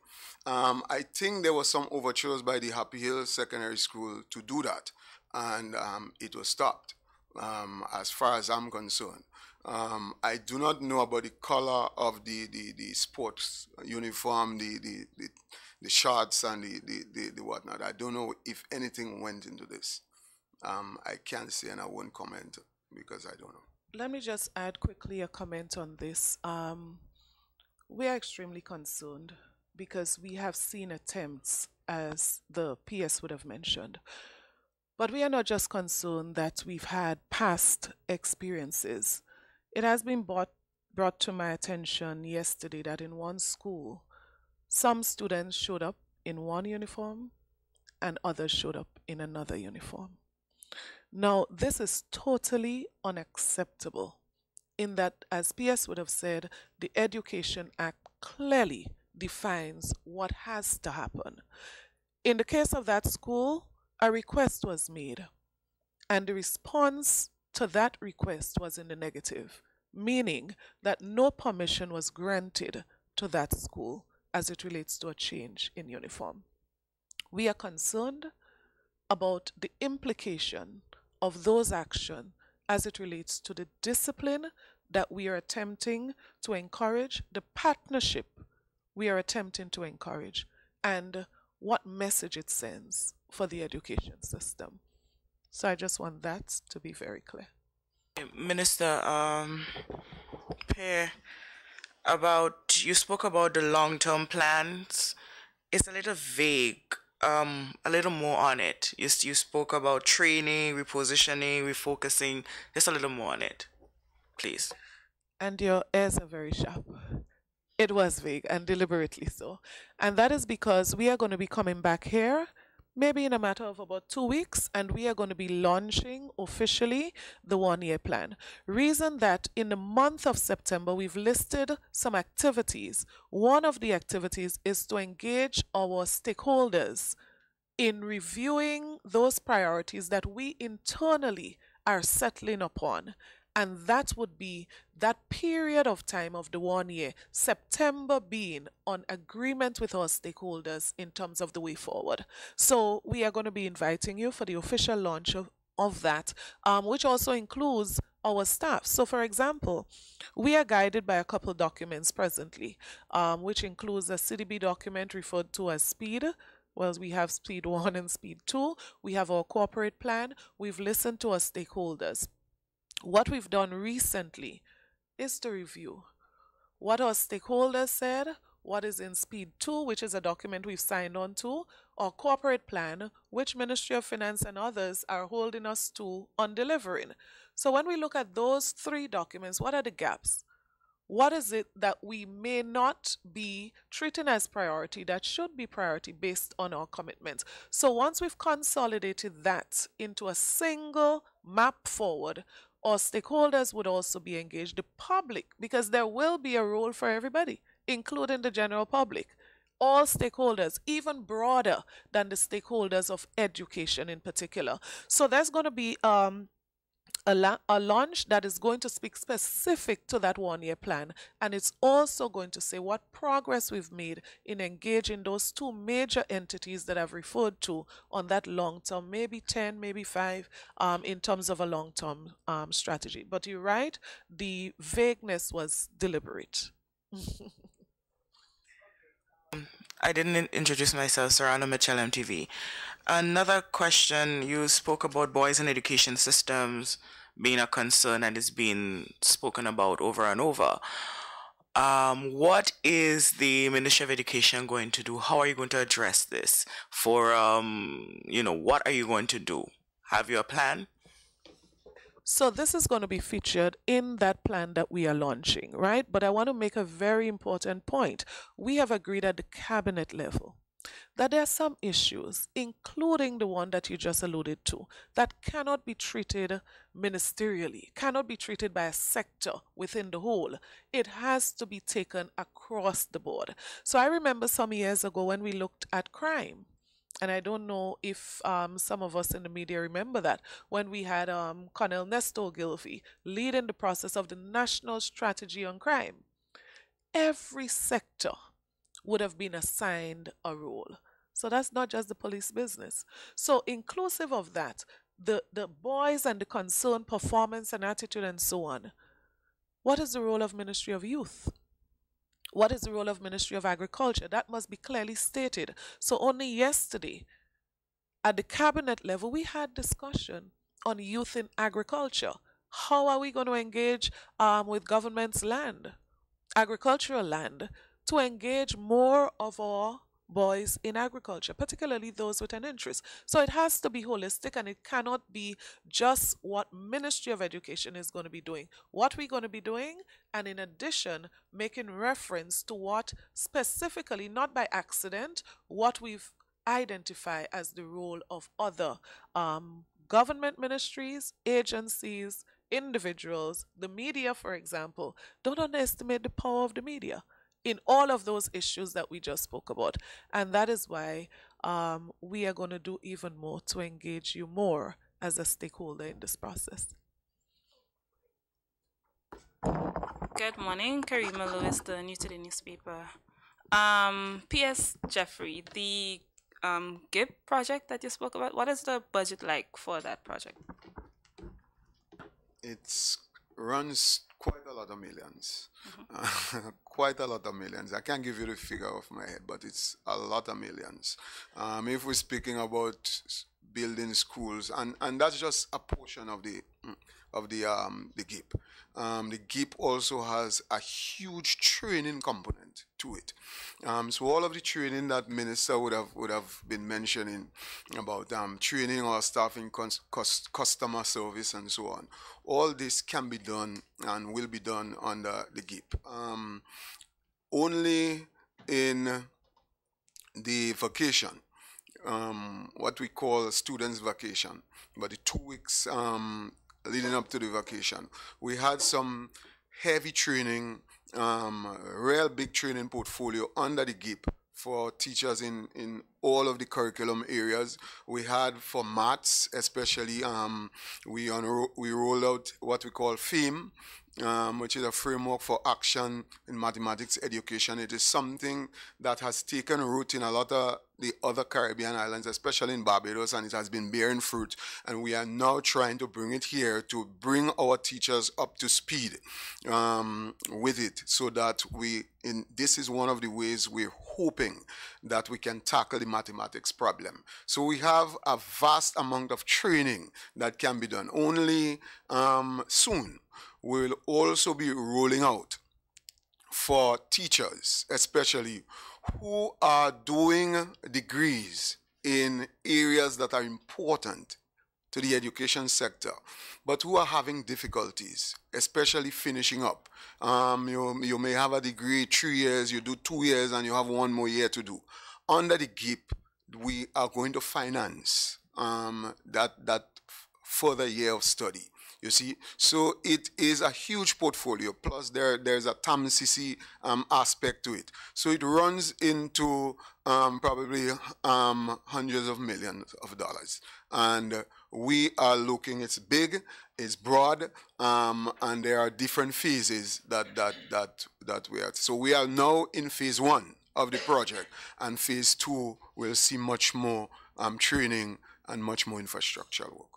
Speaker 3: I think there were some overtures by the Happy Hill Secondary School to do that, and it was stopped, as far as I'm concerned. I do not know about the color of the sports uniform, the shorts and the whatnot. I don't know if anything went into this. I can't say and I won't comment because I don't know.
Speaker 2: Let me just add quickly a comment on this. We are extremely concerned because we have seen attempts, as the PS would have mentioned. But we are not just concerned that we've had past experiences. It has been brought to my attention yesterday that in one school, some students showed up in one uniform and others showed up in another uniform. Now, this is totally unacceptable in that, as PS would have said, the Education Act clearly defines what has to happen. In the case of that school, a request was made, and the response to that request was in the negative, meaning that no permission was granted to that school as it relates to a change in uniform. We are concerned about the implication of those actions as it relates to the discipline that we are attempting to encourage, the partnership we are attempting to encourage, and what message it sends for the education system. So I just want that to be very clear.
Speaker 6: Minister, Pear, about you spoke about the long-term plans. It's a little vague. A little more on it. You spoke about training, repositioning, refocusing. Just a little more on it, please.
Speaker 2: And your ears are very sharp. It was vague and deliberately so. And that is because we are going to be coming back here maybe in a matter of about 2 weeks, and we are going to be launching officially the 1 year plan. Reason that in the month of September, we've listed some activities. One of the activities is to engage our stakeholders in reviewing those priorities that we internally are settling upon. And that would be that period of time of the 1 year, September being on agreement with our stakeholders in terms of the way forward. So we are going to be inviting you for the official launch of that, which also includes our staff. So for example, we are guided by a couple documents presently, which includes a CDB document referred to as SPEED. Well, we have SPEED 1 and SPEED 2. We have our corporate plan. We've listened to our stakeholders. What we've done recently is to review what our stakeholders said, what is in SPEED 2, which is a document we've signed on to, our corporate plan, which Ministry of Finance and others are holding us to on delivering. So when we look at those three documents, what are the gaps? What is it that we may not be treating as priority that should be priority based on our commitments? So once we've consolidated that into a single map forward, our stakeholders would also be engaged, the public, because there will be a role for everybody, including the general public. All stakeholders, even broader than the stakeholders of education in particular. So there's going to be a launch that is going to speak specific to that 1 year plan, and it's also going to say what progress we've made in engaging those two major entities that I've referred to on that long term, maybe 10, maybe 5, in terms of a long term strategy. But you're right, the vagueness was deliberate.
Speaker 6: I didn't introduce myself, Sarana Mitchell, MTV. Another question, you spoke about boys in education systems being a concern and it's been spoken about over and over. What is the Ministry of Education going to do? How are you going to address this? For, what are you going to do? Have you a plan?
Speaker 2: So this is going to be featured in that plan that we are launching, right? But I want to make a very important point. We have agreed at the cabinet level that there are some issues, including the one that you just alluded to, that cannot be treated ministerially, cannot be treated by a sector within the whole. It has to be taken across the board. So I remember some years ago when we looked at crime, and I don't know if some of us in the media remember that, when we had Colonel Nestor Gilfie leading the process of the National Strategy on Crime. Every sector would have been assigned a role. So that's not just the police business. So inclusive of that, the boys and the concern, performance and attitude and so on. What is the role of Ministry of Youth? What is the role of Ministry of Agriculture? That must be clearly stated. So only yesterday, at the cabinet level, we had discussion on youth in agriculture. How are we going to engage with government's land, agricultural land, to engage more of our boys in agriculture, particularly those with an interest? So it has to be holistic, and it cannot be just what Ministry of Education is going to be doing. What we're going to be doing, and in addition, making reference to what specifically, not by accident, what we've identified as the role of other government ministries, agencies, individuals, the media, for example. Don't underestimate the power of the media in all of those issues that we just spoke about. And that is why we are going to do even more to engage you more as a stakeholder in this process.
Speaker 7: Good morning, Karima Lewis, the New Today newspaper. P.S. Jeffrey, the GIP project that you spoke about, what is the budget like for that project?
Speaker 3: It runs quite a lot of millions. Quite a lot of millions. I can't give you the figure off my head, but it's a lot of millions. If we're speaking about building schools, and that's just a portion of the GIP. The GIP also has a huge training component to it. So all of the training that Minister would have been mentioning about training our staff in customer service and so on, all this can be done and will be done under the GIP. Only in the vacation, what we call students' vacation, but the 2 weeks leading up to the vacation, we had some heavy training, real big training portfolio under the GIP for teachers in all of the curriculum areas. We had for maths, especially, we rolled out what we call FAME, which is a framework for action in mathematics education. It is something that has taken root in a lot of the other Caribbean islands, especially in Barbados, and it has been bearing fruit. And we are now trying to bring it here to bring our teachers up to speed with it, so that this is one of the ways we're hoping that we can tackle the mathematics problem. So we have a vast amount of training that can be done. Only soon we'll also be rolling out for teachers, especially who are doing degrees in areas that are important to the education sector, but who are having difficulties, especially finishing up. You may have a degree 3 years, you do 2 years, and you have 1 more year to do. Under the GIP, we are going to finance that further year of study. You see, so it is a huge portfolio. Plus, there's a TAMCC aspect to it. So it runs into probably hundreds of millions of dollars. And we are looking. It's big, it's broad, and there are different phases that we are. So we are now in phase 1 of the project, and phase 2 will see much more training and much more infrastructural work.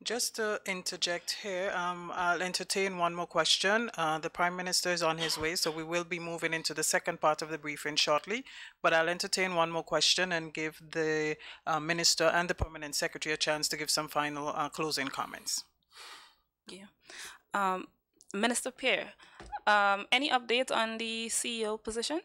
Speaker 1: Just to interject here, I'll entertain one more question. The Prime Minister is on his way, so we will be moving into the second part of the briefing shortly. But I'll entertain one more question and give the Minister and the Permanent Secretary a chance to give some final closing comments.
Speaker 7: Yeah. Minister Pierre, any update on the CEO position?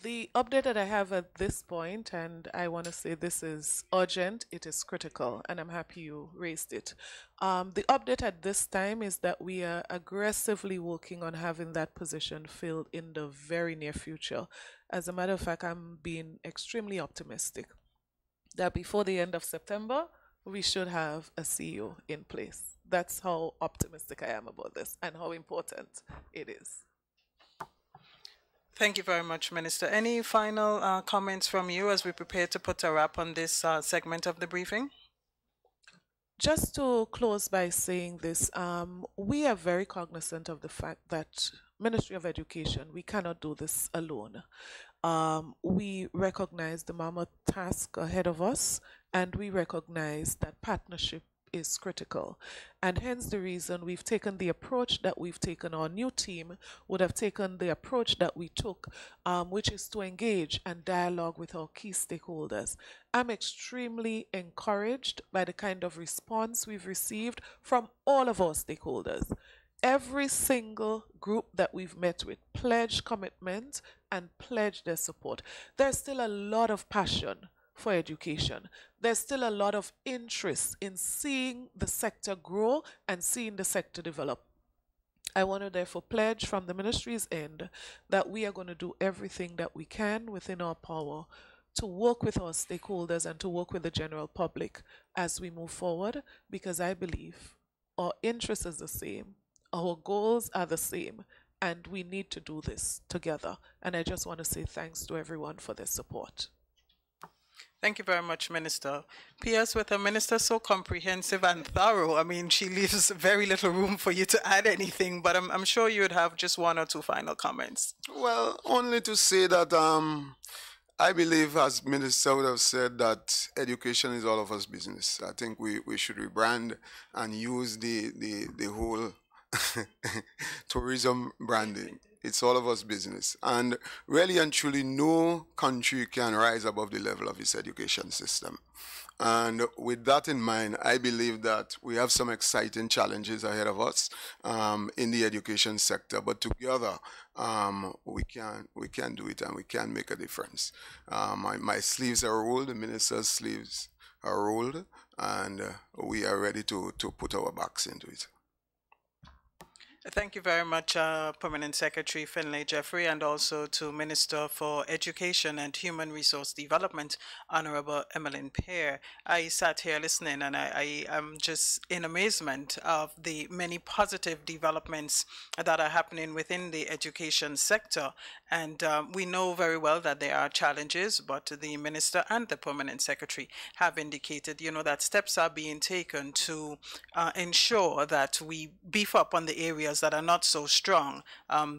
Speaker 2: The update that I have at this point, and I want to say this is urgent, it is critical, and I'm happy you raised it. The update at this time is that we are aggressively working on having that position filled in the very near future. As a matter of fact, I'm being extremely optimistic that before the end of September, we should have a CEO in place. That's how optimistic I am about this and how important it is.
Speaker 1: Thank you very much, Minister. Any final comments from you as we prepare to put a wrap on this segment of the briefing?
Speaker 2: Just to close by saying this, we are very cognizant of the fact that Ministry of Education, we cannot do this alone. We recognize the mammoth task ahead of us, and we recognize that partnership is critical. And hence the reason we've taken the approach that we've taken. Our new team would have taken the approach that we took, which is to engage and dialogue with our key stakeholders. I'm extremely encouraged by the kind of response we've received from all of our stakeholders. Every single group that we've met with pledged commitment and pledged their support. There's still a lot of passion for education. There's still a lot of interest in seeing the sector grow and seeing the sector develop. I want to therefore pledge from the ministry's end that we are going to do everything that we can within our power to work with our stakeholders and to work with the general public as we move forward, because I believe our interest is the same, our goals are the same, and we need to do this together. And I just want to say thanks to everyone for their support.
Speaker 1: Thank you very much, Minister. P.S. With a minister so comprehensive and thorough, I mean, she leaves very little room for you to add anything, but I'm sure you'd have just one or two final comments.
Speaker 3: Well, only to say that I believe, as Minister would have said, that education is all of us business. I think we should rebrand and use the whole tourism branding. It's all of us business. And really and truly, no country can rise above the level of its education system. And with that in mind, I believe that we have some exciting challenges ahead of us in the education sector. But together, we can do it and we can make a difference. My sleeves are rolled, the minister's sleeves are rolled, and we are ready to put our backs into it.
Speaker 1: Thank you very much, Permanent Secretary Finlay Jeffrey, and also to Minister for Education and Human Resource Development, Honorable Emmeline Pear. I sat here listening, and I am just in amazement of the many positive developments that are happening within the education sector. And we know very well that there are challenges, but the Minister and the Permanent Secretary have indicated, that steps are being taken to ensure that we beef up on the areas that are not so strong.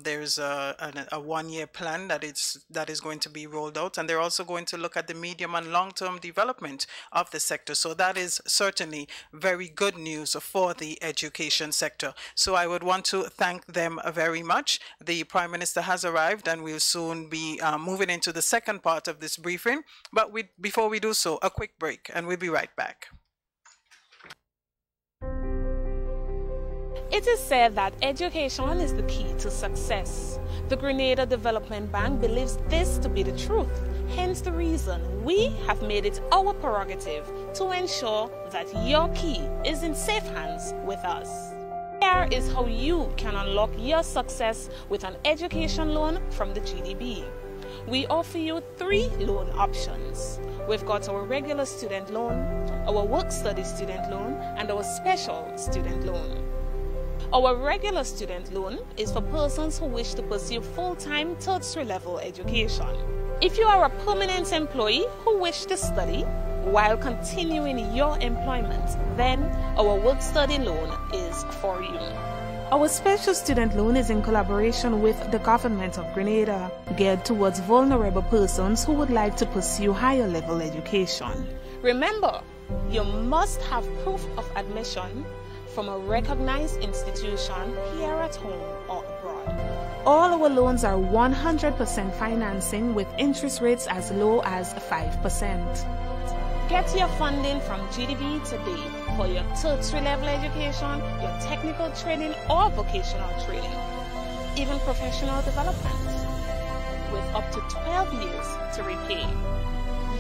Speaker 1: There's a one-year plan that is going to be rolled out, and they're also going to look at the medium and long-term development of the sector. So that is certainly very good news for the education sector. So I would want to thank them very much. The Prime Minister has arrived, and we'll soon be moving into the second part of this briefing. But before we do so, a quick break, and we'll be right back.
Speaker 8: It is said that education is the key to success. The Grenada Development Bank believes this to be the truth. Hence the reason we have made it our prerogative to ensure that your key is in safe hands with us. Here is how you can unlock your success with an education loan from the GDB. We offer you 3 loan options. We've got our regular student loan, our work-study student loan, and our special student loan. Our regular student loan is for persons who wish to pursue full-time tertiary level education. If you are a permanent employee who wish to study while continuing your employment, then our work-study loan is for you. Our special student loan is in collaboration with the government of Grenada, geared towards vulnerable persons who would like to pursue higher level education. Remember, you must have proof of admission from a recognized institution here at home or abroad. All our loans are 100% financing with interest rates as low as 5%. Get your funding from GDB today for your tertiary level education, your technical training or vocational training, even professional development, with up to 12 years to repay.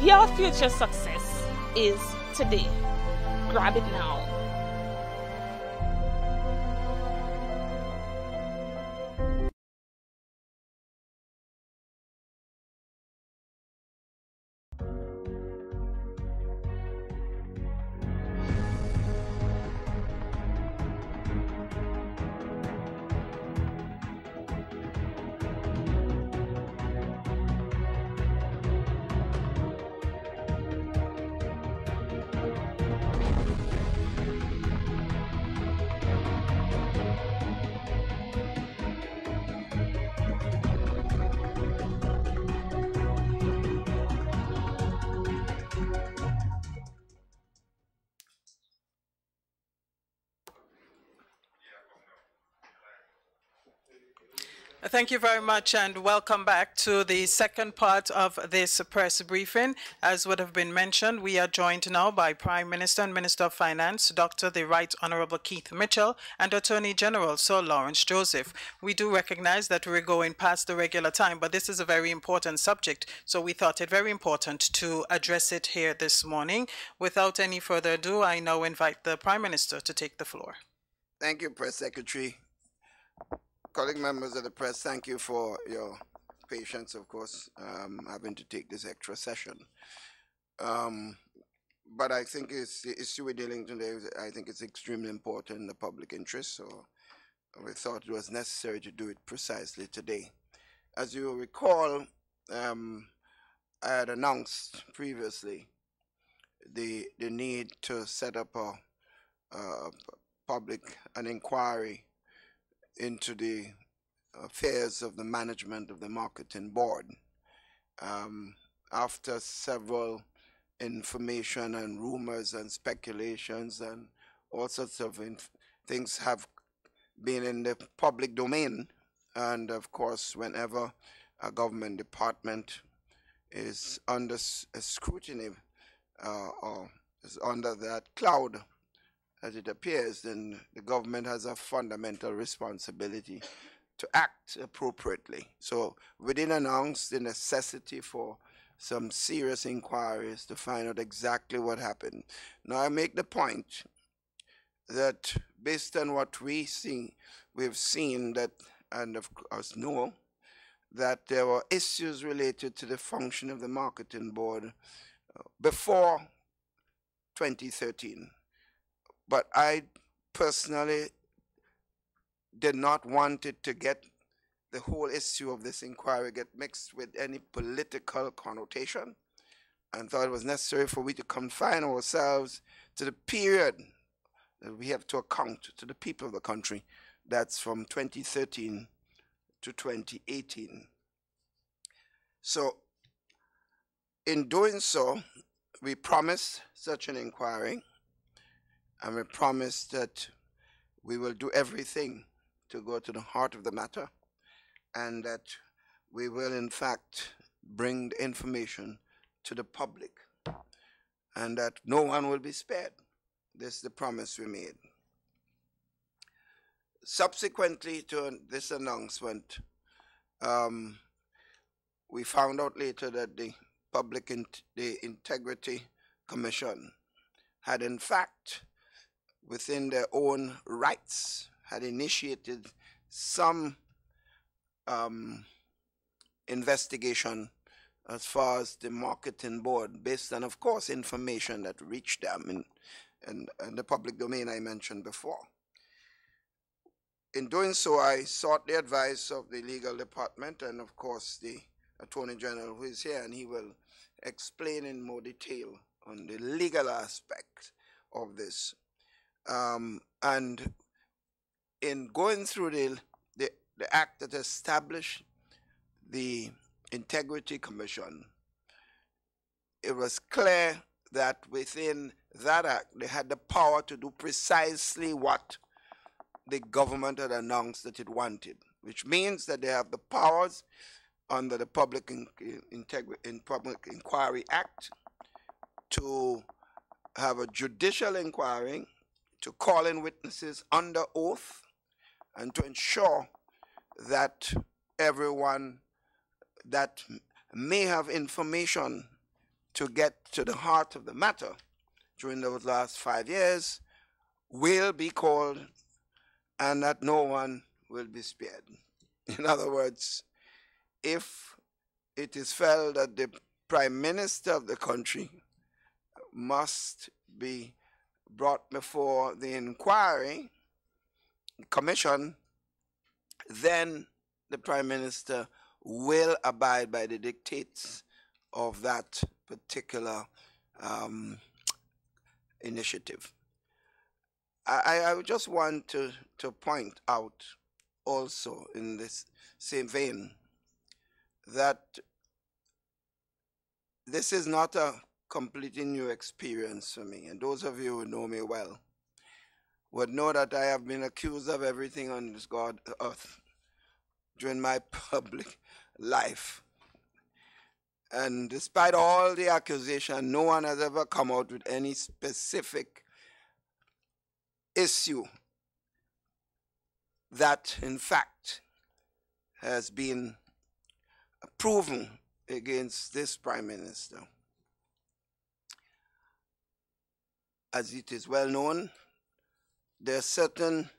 Speaker 8: Your future success is today. Grab it now.
Speaker 1: Thank you very much, and welcome back to the second part of this press briefing. As would have been mentioned, we are joined now by Prime Minister and Minister of Finance, Dr. the Right Honorable Keith Mitchell, and Attorney General Sir Lawrence Joseph. We do recognize that we're going past the regular time, but this is a very important subject, so we thought it very important to address it here this morning. Without any further ado, I now invite the Prime Minister to take the floor.
Speaker 9: Thank you, Press Secretary. Colleague members of the press, thank you for your patience, of course, having to take this extra session. But I think it's the issue we're dealing today, I think it's extremely important in the public interest, so we thought it was necessary to do it precisely today. As you recall, I had announced previously the need to set up an inquiry into the affairs of the management of the marketing board. After several information and rumors and speculations and all sorts of things have been in the public domain, and of course whenever a government department is under scrutiny or is under that cloud, as it appears, then the government has a fundamental responsibility to act appropriately. So we did announce the necessity for some serious inquiries to find out exactly what happened. Now I make the point that based on what we've seen that, and of course know, that there were issues related to the function of the marketing board before 2013. But I personally did not want it to get the whole issue of this inquiry get mixed with any political connotation, and thought it was necessary for we to confine ourselves to the period that we have to account to the people of the country. That's from 2013 to 2018. So in doing so, we promised such an inquiry, and we promise that we will do everything to go to the heart of the matter, and that we will in fact bring the information to the public, and that no one will be spared. This is the promise we made. Subsequently to this announcement, we found out later that the the Integrity Commission had in fact, within their own rights, had initiated some investigation as far as the marketing board, based on, of course, information that reached them in the public domain I mentioned before. In doing so, I sought the advice of the legal department and, of course, the Attorney General, who is here, and he will explain in more detail on the legal aspect of this. And in going through the act that established the Integrity Commission, it was clear that within that act they had the power to do precisely what the government had announced that it wanted, which means that they have the powers under the Public Inquiry Act to have a judicial inquiry, to call in witnesses under oath, and to ensure that everyone that may have information to get to the heart of the matter during those last 5 years will be called, and that no one will be spared. In other words, if it is felt that the Prime Minister of the country must be brought before the inquiry commission, then the Prime Minister will abide by the dictates of that particular initiative. I would just want to point out also in this same vein that this is not a completely new experience for me, and those of you who know me well would know that I have been accused of everything on this God earth. during my public life. And despite all the accusation, no one has ever come out with any specific issue that, in fact, has been proven against this Prime Minister. As it is well known, there are certain,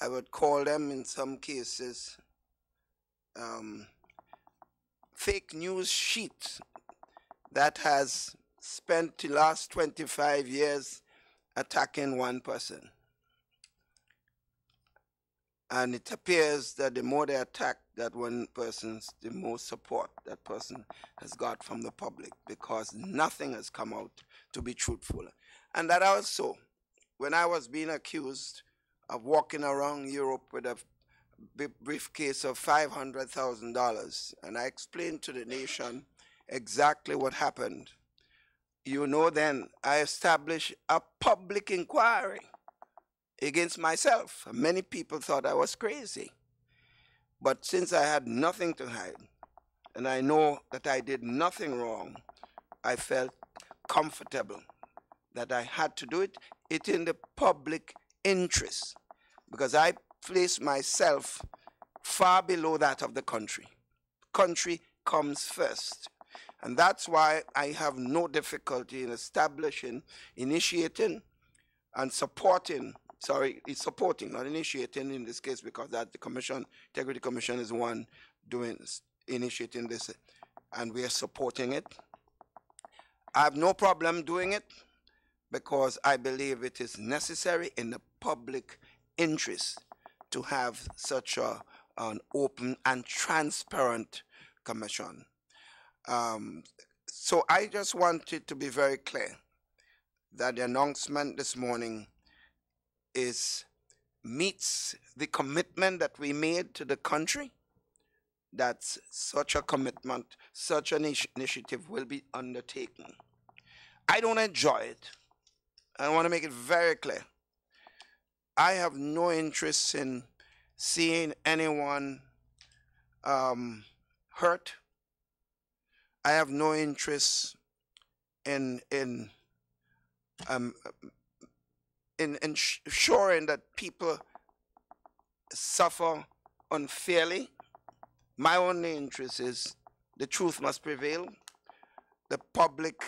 Speaker 9: I would call them in some cases, fake news sheets that has spent the last 25 years attacking one person. And it appears that the more they attack that one person, the more support that person has got from the public, because nothing has come out to be truthful. And that also, when I was being accused of walking around Europe with a briefcase of $500,000, and I explained to the nation exactly what happened, you know, then I established a public inquiry against myself. Many people thought I was crazy. But since I had nothing to hide, and I know that I did nothing wrong, I felt comfortable that I had to do it in the public interest, because I placed myself far below that of the country. Country comes first. And that's why I have no difficulty in establishing, initiating, and supporting, not initiating in this case, because that the Commission, Integrity Commission is one initiating this, and we are supporting it. I have no problem doing it because I believe it is necessary in the public interest to have such an open and transparent commission. So I just wanted to be very clear that the announcement this morning meets the commitment that we made to the country, that such a commitment, such an initiative will be undertaken. I don't enjoy it. I want to make it very clear. I have no interest in seeing anyone hurt. I have no interest in ensuring that people suffer unfairly. My only interest is the truth must prevail. The public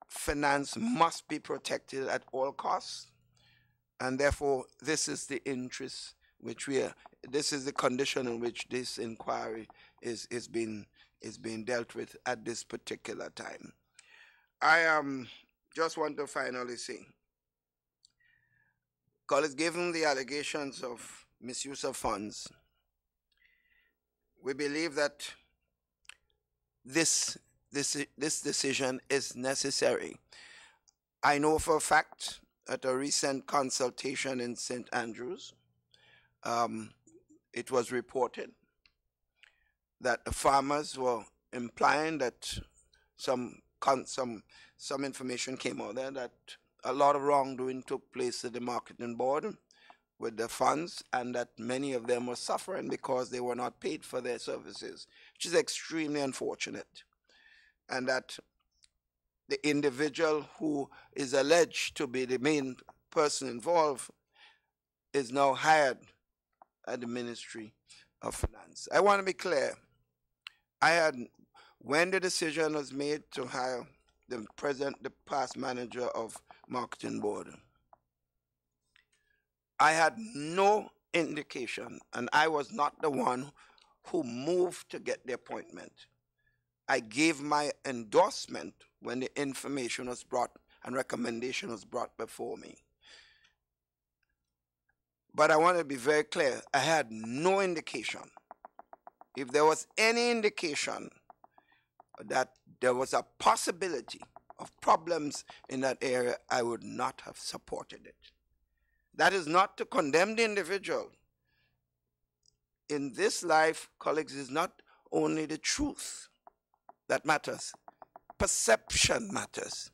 Speaker 9: finance must be protected at all costs. And therefore, this is the interest which this is the condition in which this inquiry is being dealt with at this particular time. I just want to finally say, because given the allegations of misuse of funds, we believe that this decision is necessary. I know for a fact at a recent consultation in St. Andrews, it was reported that the farmers were implying that some information came out there that a lot of wrongdoing took place at the marketing board with the funds, and that many of them were suffering because they were not paid for their services, which is extremely unfortunate. And that the individual who is alleged to be the main person involved is now hired at the Ministry of Finance. I want to be clear. When the decision was made to hire the past manager of marketing board, I had no indication, and I was not the one who moved to get the appointment. I gave my endorsement when the information was brought and recommendation was brought before me. But I want to be very clear, I had no indication. If there was any indication that there was a possibility of problems in that area, I would not have supported it. That is not to condemn the individual. In this life, colleagues, is not only the truth that matters. Perception matters.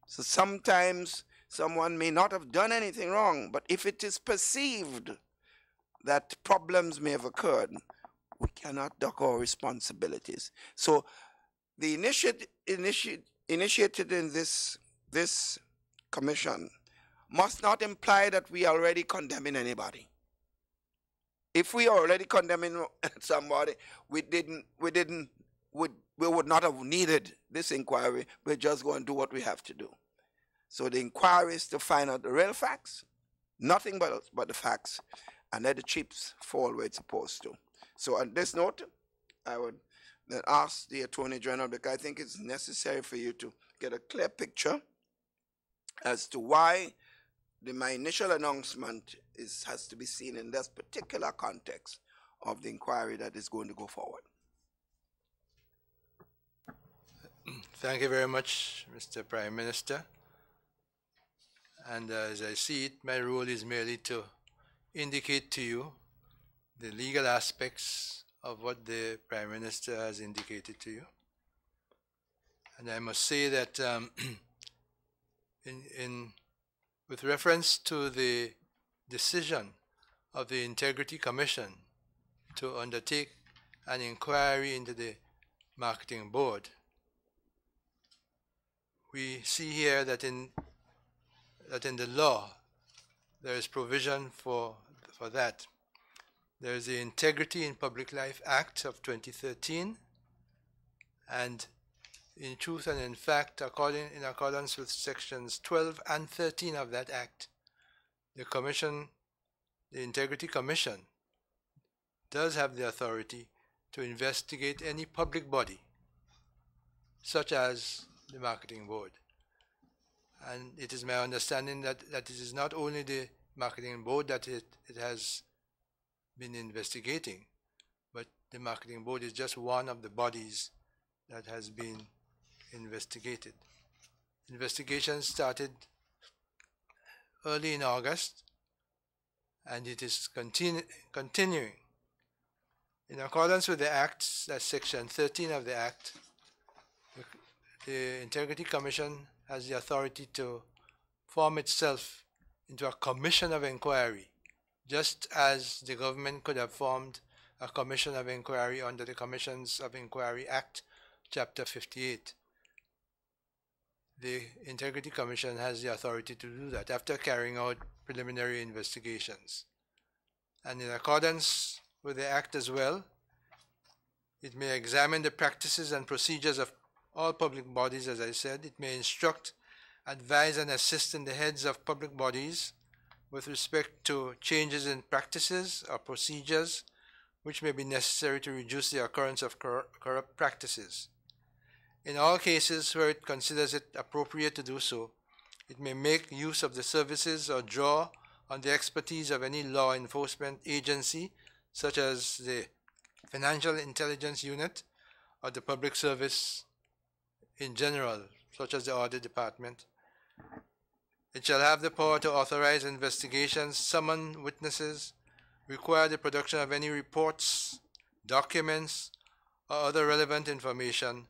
Speaker 9: So sometimes Someone may not have done anything wrong, but if it is perceived that problems may have occurred, we cannot duck our responsibilities. So the initiated in this commission must not imply that we are already condemning anybody. If we are already condemning somebody, we would not have needed this inquiry. We're just going to do what we have to do. So the inquiry is to find out the real facts, nothing but the facts, and let the chips fall where it's supposed to. So on this note, I would then ask the Attorney General, because I think it's necessary for you to get a clear picture as to why my initial announcement has to be seen in this particular context of the inquiry that is going to go forward.
Speaker 10: Thank you very much, Mr. Prime Minister. And as I see it, my role is merely to indicate to you the legal aspects of what the Prime Minister has indicated to you. And I must say that with reference to the decision of the Integrity Commission to undertake an inquiry into the Marketing Board, we see here that in the law there is provision for that. There is the Integrity in Public Life Act of 2013, and in truth and in fact, in accordance with sections 12 and 13 of that act, the Integrity Commission does have the authority to investigate any public body, such as the Marketing Board. And it is my understanding that it is not only the Marketing Board that it has been investigating, but the Marketing Board is just one of the bodies that has been investigated. Investigation started early in August, and it is continuing. In accordance with the Act, that's section 13 of the Act, the Integrity Commission has the authority to form itself into a commission of inquiry, just as the government could have formed a commission of inquiry under the Commissions of Inquiry Act, Chapter 58. The Integrity Commission has the authority to do that after carrying out preliminary investigations. And in accordance with the Act as well, it may examine the practices and procedures of all public bodies, as I said. It may instruct, advise, and assist in the heads of public bodies with respect to changes in practices or procedures which may be necessary to reduce the occurrence of corrupt practices. In all cases where it considers it appropriate to do so, it may make use of the services or draw on the expertise of any law enforcement agency, such as the Financial Intelligence Unit or the Public Service in general, such as the Audit Department. It shall have the power to authorize investigations, summon witnesses, require the production of any reports, documents, or other relevant information,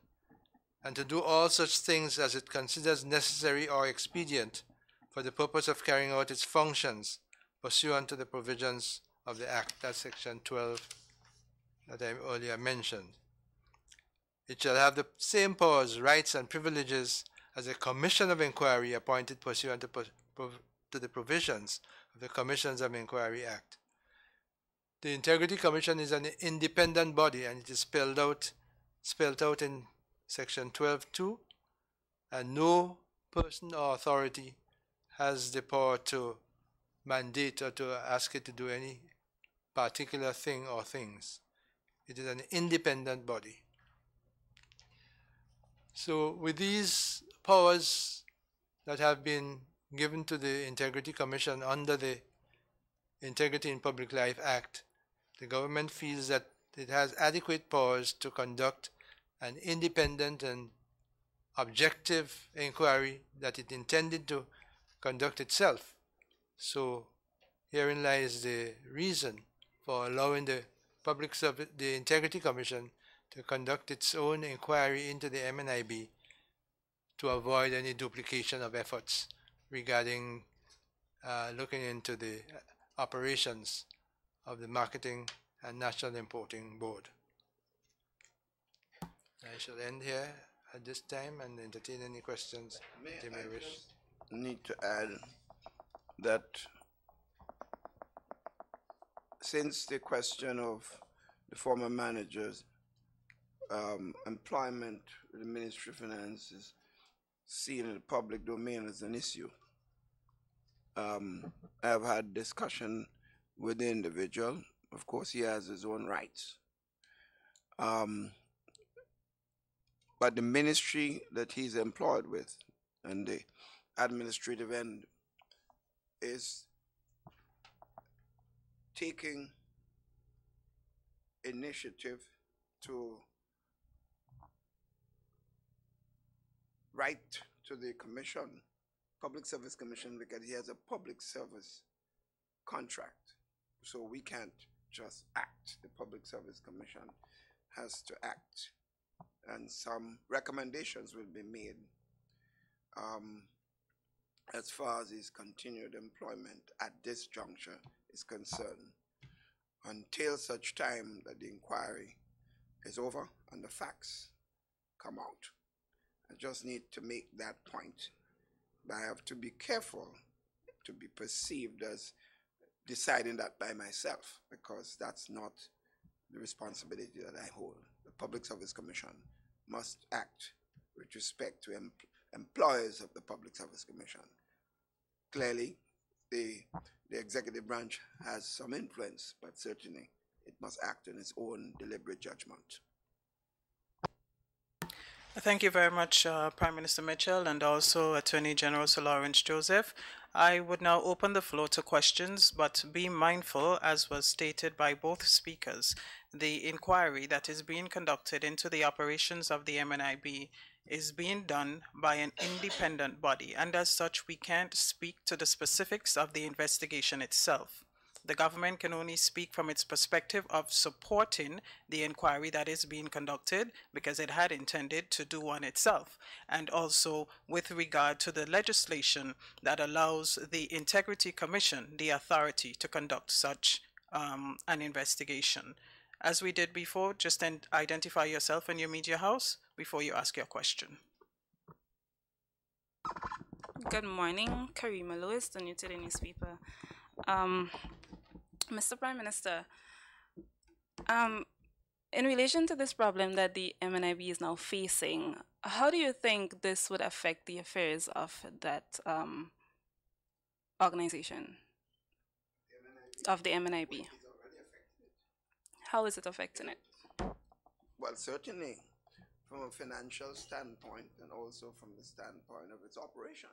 Speaker 10: and to do all such things as it considers necessary or expedient for the purpose of carrying out its functions pursuant to the provisions of the Act. That's section 12 that I earlier mentioned. It shall have the same powers, rights, and privileges as a commission of inquiry appointed pursuant to the provisions of the Commissions of Inquiry Act. The Integrity Commission is an independent body, and it is spelled out in section 12.2, and no person or authority has the power to mandate or to ask it to do any particular thing or things. It is an independent body. So with these powers that have been given to the Integrity Commission under the Integrity in Public Life Act, the government feels that it has adequate powers to conduct an independent and objective inquiry that it intended to conduct itself. So herein lies the reason for allowing the the Integrity Commission to conduct its own inquiry into the MNIB to avoid any duplication of efforts regarding looking into the operations of the Marketing and National Importing Board. I shall end here at this time and entertain any questions they may wish.
Speaker 9: Need to add that since the question of the former managers' employment with the Ministry of Finance is seen in the public domain as an issue, I've had discussion with the individual. Of course, he has his own rights. But the ministry that he's employed with and the administrative end is taking initiative to write to the commission, Public Service Commission, because he has a public service contract. So we can't just act. The Public Service Commission has to act. And some recommendations will be made as far as his continued employment at this juncture is concerned, until such time that the inquiry is over and the facts come out. I just need to make that point. But I have to be careful to be perceived as deciding that by myself, because that's not the responsibility that I hold. The Public Service Commission must act with respect to employers of the Public Service Commission. Clearly, the executive branch has some influence, but certainly it must act on its own deliberate judgment.
Speaker 1: Thank you very much, Prime Minister Mitchell, and also Attorney General Sir Lawrence Joseph. I would now open the floor to questions, but be mindful, as was stated by both speakers, the inquiry that is being conducted into the operations of the MNIB is being done by an independent body, and as such, we can't speak to the specifics of the investigation itself. The government can only speak from its perspective of supporting the inquiry that is being conducted, because it had intended to do one itself, and also with regard to the legislation that allows the Integrity Commission the authority to conduct such an investigation. As we did before, just identify yourself and your media house before you ask your question.
Speaker 7: Good morning, Karima Lewis, the New Today newspaper. Mr. Prime Minister, in relation to this problem that the MNIB is now facing, how do you think this would affect the affairs of that organization, of the MNIB? How is it affecting it?
Speaker 9: Well, certainly from a financial standpoint and also from the standpoint of its operation.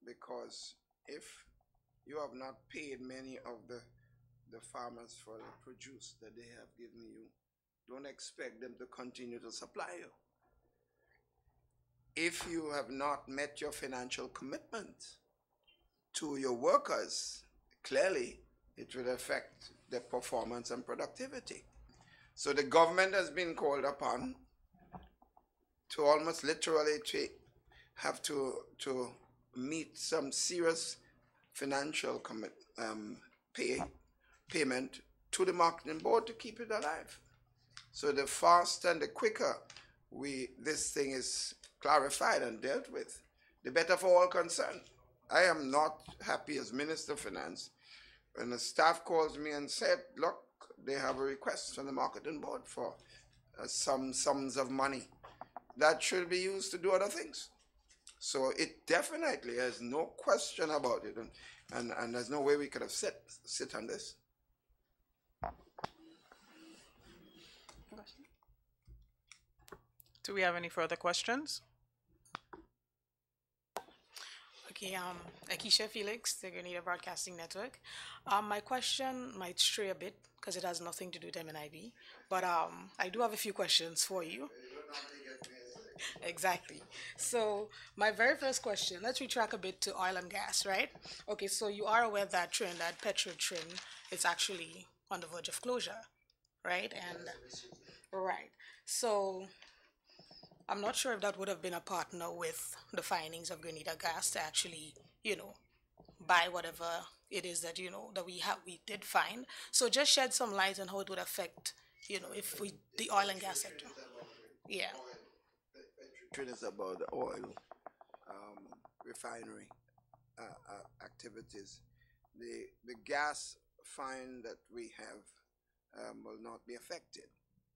Speaker 9: Because if you have not paid many of the farmers for the produce that they have given you, don't expect them to continue to supply you. If you have not met your financial commitment to your workers, clearly it will affect their performance and productivity. So the government has been called upon to almost literally have to meet some serious financial payment to the marketing board to keep it alive. So the faster and the quicker this thing is clarified and dealt with, the better for all concerned. I am not happy as Minister of Finance when the staff calls me and said, look, they have a request from the marketing board for some sums of money that should be used to do other things. So it definitely, there's no question about it, and there's no way we could have sit on this.
Speaker 1: Do we have any further questions?
Speaker 4: Okay, Akeisha Felix, the Grenada Broadcasting Network. My question might stray a bit because it has nothing to do with MNIB, but I do have a few questions for you. Exactly. So my very first question, let's retrack a bit to oil and gas, right? Okay, so you are aware that Trinidad Petrotrin is actually on the verge of closure, right? And right. So I'm not sure if that would have been a partner with the findings of Grenada Gas to actually, buy whatever it is that, that we did find. So just shed some light on how it would affect, if the oil and gas sector. Yeah.
Speaker 9: It is about the oil refinery activities. The gas find that we have will not be affected,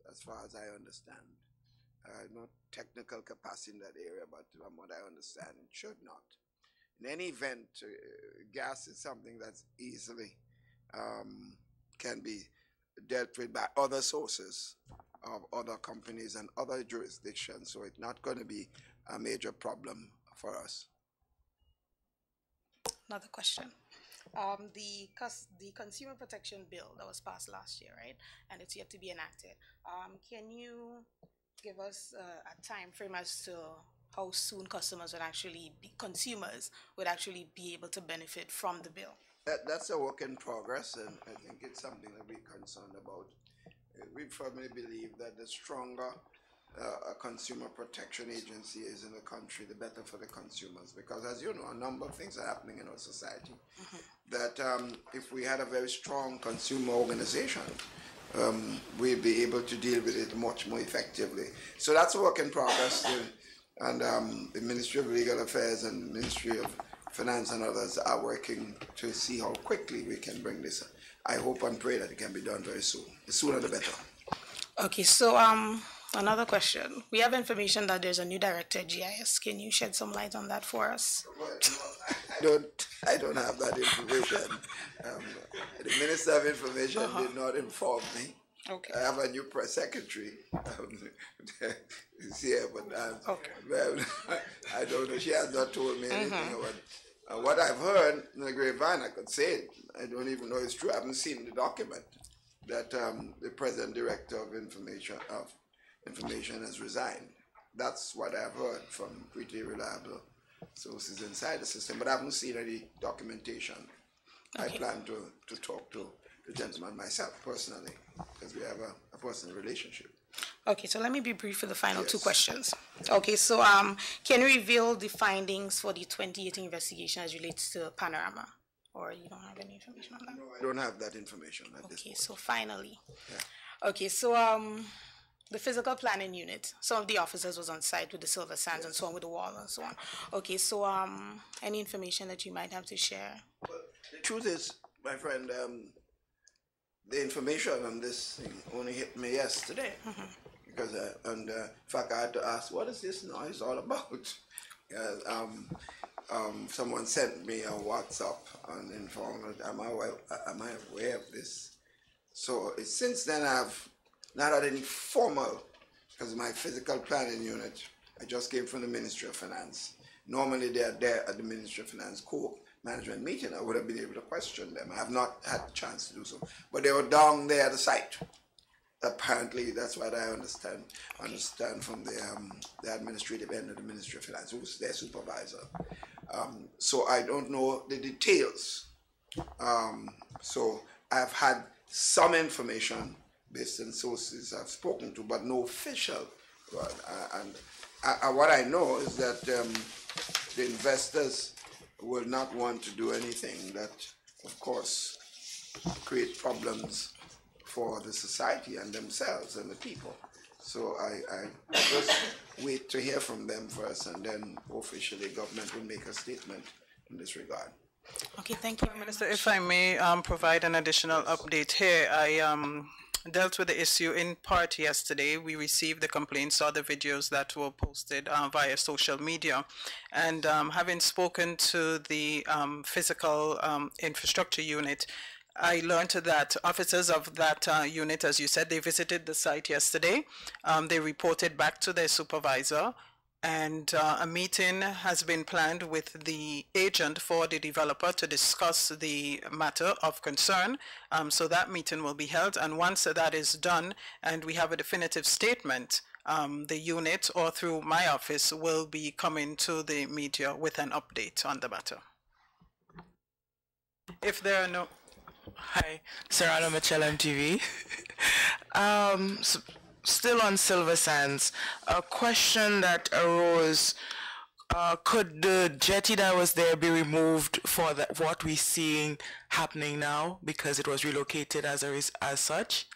Speaker 9: as far as I understand. Not technical capacity in that area, but from what I understand, it should not. In any event, gas is something that's easily can be dealt with by other sources of other companies and other jurisdictions, so it's not going to be a major problem for us.
Speaker 4: Another question. The Consumer Protection Bill that was passed last year, right? And it's yet to be enacted. Can you give us a time frame as to how soon consumers would actually be able to benefit from the bill?
Speaker 9: That's a work in progress, and I think it's something that we're concerned about. We firmly believe that the stronger a consumer protection agency is in the country, the better for the consumers. Because as you know, a number of things are happening in our society. That if we had a very strong consumer organization, we'd be able to deal with it much more effectively. So that's a work in progress. And the Ministry of Legal Affairs and the Ministry of Finance and others are working to see how quickly we can bring this. I hope and pray that it can be done very soon. The sooner the better. Okay, so another question. We have information that there's a new director at GIS. Can you shed some light on that for us? Well, I don't have that information. The Minister of Information did not inform me. Okay. I have a new press secretary. Yeah, but well, I don't know. She has not told me anything about what I've heard in the grapevine. I could say it. I don't even know it's true. I haven't seen the document that the present director of information has resigned. That's what I've heard from pretty reliable sources inside the system, but I haven't seen any documentation. Okay. I plan to talk to the gentleman myself personally, because we have a personal relationship. Okay, so let me be brief for the final two questions. Okay, so can you reveal the findings for the 2018 investigation as relates to Panorama? Or you don't have any information on that? No, I don't have that information at this point. Okay, so finally. Yeah. Okay, so the physical planning unit, some of the officers was on site with the silver sands and so on, with the wall and so on. Okay, so any information that you might have to share? Well, the truth is, my friend, the information on this thing only hit me yesterday. Because, in fact, I had to ask, what is this noise all about? Someone sent me a WhatsApp and informed me, am I aware of this? So since then I've not had any formal, because my physical planning unit, I just came from the Ministry of Finance. Normally they are there at the Ministry of Finance co-management meeting. I would have been able to question them. I have not had a chance to do so. But they were down there at the site. Apparently, that's what I understand from the administrative end of the Ministry of Finance, who's their supervisor. So I don't know the details. So I've had some information based on sources I've spoken to, but no official. And what I know is that the investors will not want to do anything that, of course, create problems for the society and themselves and the people. So I just wait to hear from them first, and then officially government will make a statement in this regard. Okay, thank you,
Speaker 1: Minister. If I may provide an additional update here, I dealt with the issue in part yesterday. We received the complaints, saw the videos that were posted via social media, and having spoken to the physical infrastructure unit, I learned that officers of that unit, as you said, they visited the site yesterday. They reported back to their supervisor, and a meeting has been planned with the agent for the developer to discuss the matter of concern. So that meeting will be held, and once that is done and we have a definitive statement, the unit or through my office will be coming to the media with an update on the matter. If there are no...
Speaker 6: Hi, Serrano Mitchell, MTV. Still on Silver Sands, a question that arose Could the jetty that was there be removed for what we're seeing happening now because it was relocated as such?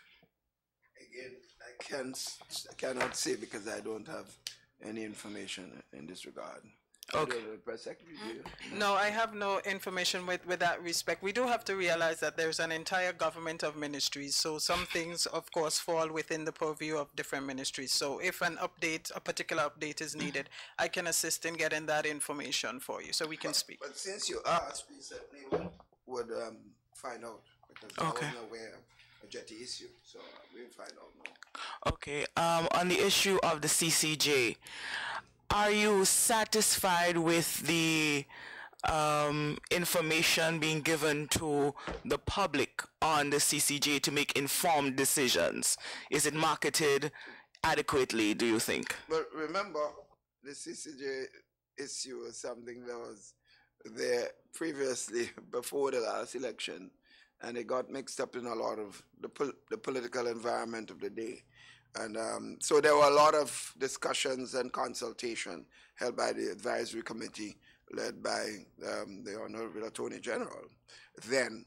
Speaker 9: Again, I cannot say because I don't have any information in this regard.
Speaker 6: Okay.
Speaker 9: Press Secretary, do you?
Speaker 1: No, I have no information with that respect. We do have to realize that there's an entire government of ministries. So some things, of course, fall within the purview of different ministries. So if a particular update is needed, I can assist in getting that information for you so we can speak.
Speaker 9: But since you asked, we certainly would find out because I wasn't aware of a jetty issue. So we'll find out more.
Speaker 6: Okay. On the issue of the CCJ, are you satisfied with the information being given to the public on the CCJ to make informed decisions? Is it marketed adequately, do you think?
Speaker 9: But remember, the CCJ issue was something that was there previously before the last election, and it got mixed up in a lot of the political environment of the day. And so there were a lot of discussions and consultation held by the advisory committee led by the Honorable Attorney General. Then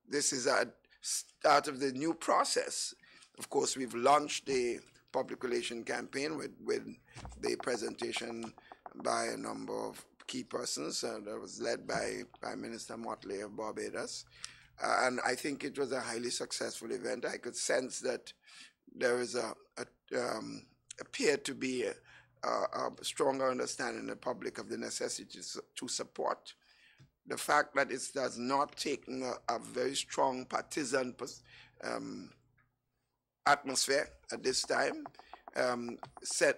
Speaker 9: this is a start of the new process. Of course, we've launched a public relation campaign with the presentation by a number of key persons that was led by Prime Minister Motley of Barbados. And I think it was a highly successful event. I could sense that there is appeared to be a stronger understanding in the public of the necessity to support. The fact that it does not take a very strong partisan atmosphere at this time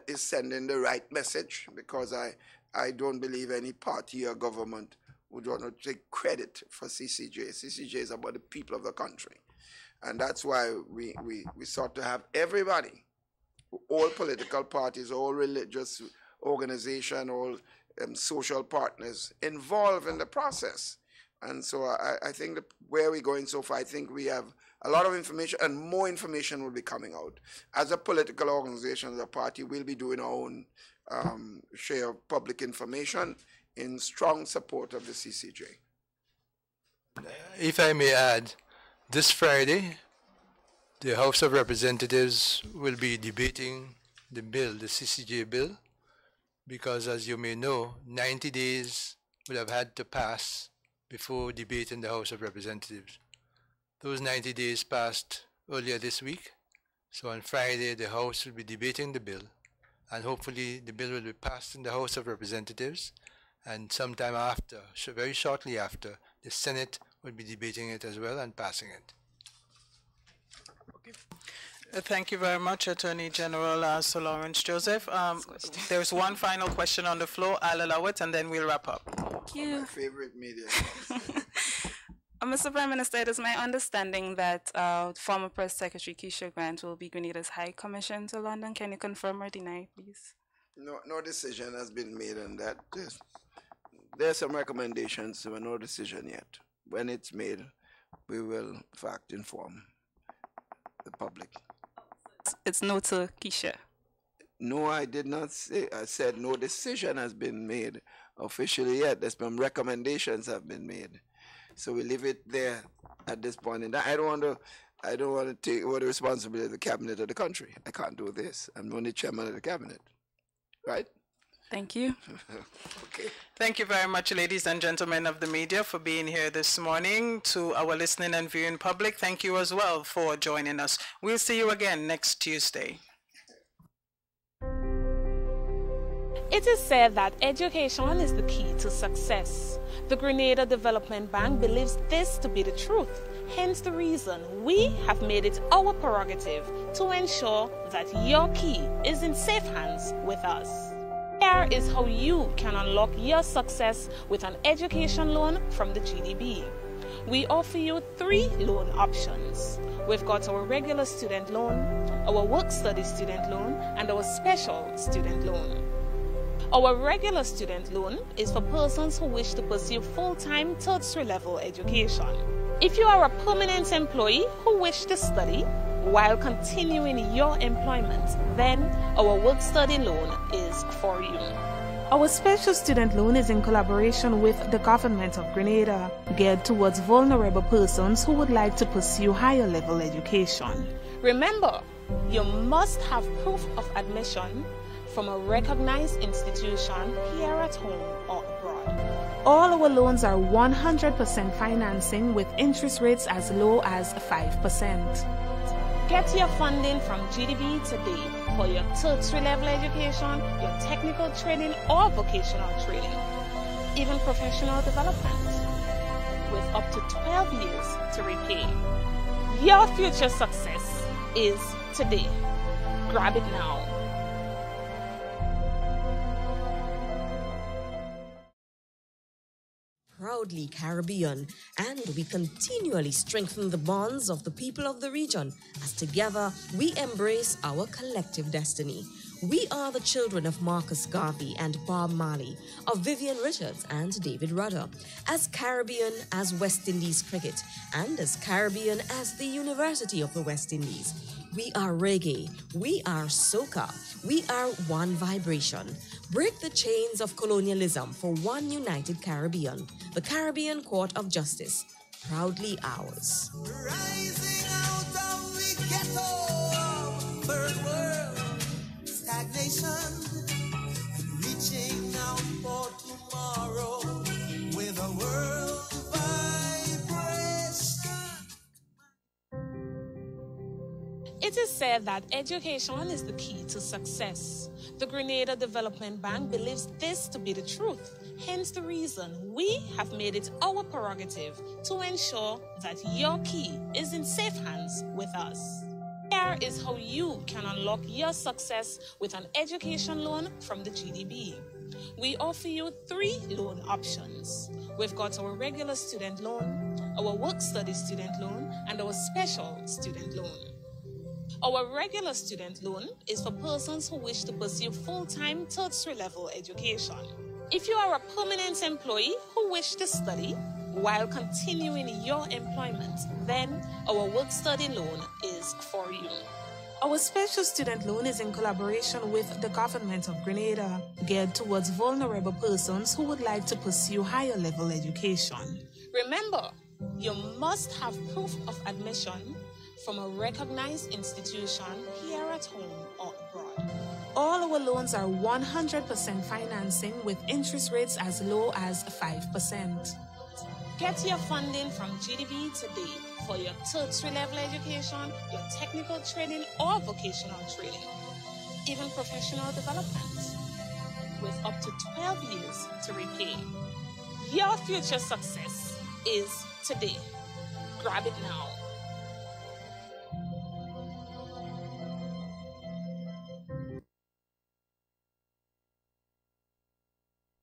Speaker 9: is sending the right message, because I don't believe any party or government would want to take credit for CCJ. CCJ is about the people of the country. And that's why we sought to have everybody, all political parties, all religious organizations, all social partners involved in the process. And so I think that where we're going so far, I think we have a lot of information, and more information will be coming out. As a political organization, as a party, we'll be doing our own share of public information in strong support of the CCJ.
Speaker 10: If I may add, this Friday, the House of Representatives will be debating the bill, the CCJ bill, because as you may know, 90 days will have had to pass before debate in the House of Representatives. Those 90 days passed earlier this week, so on Friday the House will be debating the bill, and hopefully the bill will be passed in the House of Representatives, and sometime after, very shortly after, the Senate will be debating it as well and passing it.
Speaker 1: Thank you very much, Attorney General Sir Lawrence Joseph. There's one final question on the floor. I'll allow it, and then we'll wrap up.
Speaker 7: Thank you.
Speaker 9: My favorite media.
Speaker 7: Mr. Prime Minister, it is my understanding that former Press Secretary Keisha Grant will be Grenada's High Commission to London. Can you confirm or deny, please?
Speaker 9: No decision has been made on that. There are some recommendations, but no decision yet. When it's made, we will, in fact, inform the public.
Speaker 7: It's no to Keisha.
Speaker 9: No, I did not say. I said no decision has been made officially yet. There's some recommendations have been made. So we leave it there at this point. And I don't want to take over the responsibility of the cabinet of the country. I can't do this. I'm only chairman of the cabinet. Right?
Speaker 7: Thank you.
Speaker 9: Okay.
Speaker 1: Thank you very much, ladies and gentlemen of the media, for being here this morning. To our listening and viewing public, thank you as well for joining us. We'll see you again next Tuesday.
Speaker 8: It is said that education is the key to success. The Grenada Development Bank believes this to be the truth. Hence the reason we have made it our prerogative to ensure that your key is in safe hands with us. Here is how you can unlock your success with an education loan from the GDB. We offer you 3 loan options. We've got our regular student loan, our work-study student loan, and our special student loan. Our regular student loan is for persons who wish to pursue full-time tertiary level education. If you are a permanent employee who wish to study while continuing your employment, then our work-study loan is for you. Our special student loan is in collaboration with the government of Grenada, geared towards vulnerable persons who would like to pursue higher level education. Remember, you must have proof of admission from a recognized institution here at home or abroad. All our loans are 100% financing with interest rates as low as 5%. Get your funding from GDB today for your tertiary level education, your technical training or vocational training, even professional development, with up to 12 years to repay. Your future success is today. Grab it now.
Speaker 11: Proudly Caribbean, and we continually strengthen the bonds of the people of the region as together we embrace our collective destiny. We are the children of Marcus Garvey and Bob Marley, of Vivian Richards and David Rudder, as Caribbean as West Indies cricket, and as Caribbean as the University of the West Indies. We are reggae, we are soca, we are one vibration. Break the chains of colonialism for one united Caribbean. The Caribbean Court of Justice, proudly ours.
Speaker 12: Rising out of the ghetto, third world, stagnation, reaching out for tomorrow with a world vibration.
Speaker 8: It is said that education is the key to success. The Grenada Development Bank believes this to be the truth. Hence the reason we have made it our prerogative to ensure that your key is in safe hands with us. Here is how you can unlock your success with an education loan from the GDB. We offer you 3 loan options. We've got our regular student loan, our work-study student loan, and our special student loan. Our regular student loan is for persons who wish to pursue full-time tertiary level education. If you are a permanent employee who wish to study while continuing your employment, then our work-study loan is for you. Our special student loan is in collaboration with the government of Grenada, geared towards vulnerable persons who would like to pursue higher level education. Remember, you must have proof of admission from a recognized institution here at home or abroad. All our loans are 100% financing with interest rates as low as 5%. Get your funding from GDB today for your tertiary level education, your technical training or vocational training, even professional development, with up to 12 years to repay. Your future success is today. Grab it now.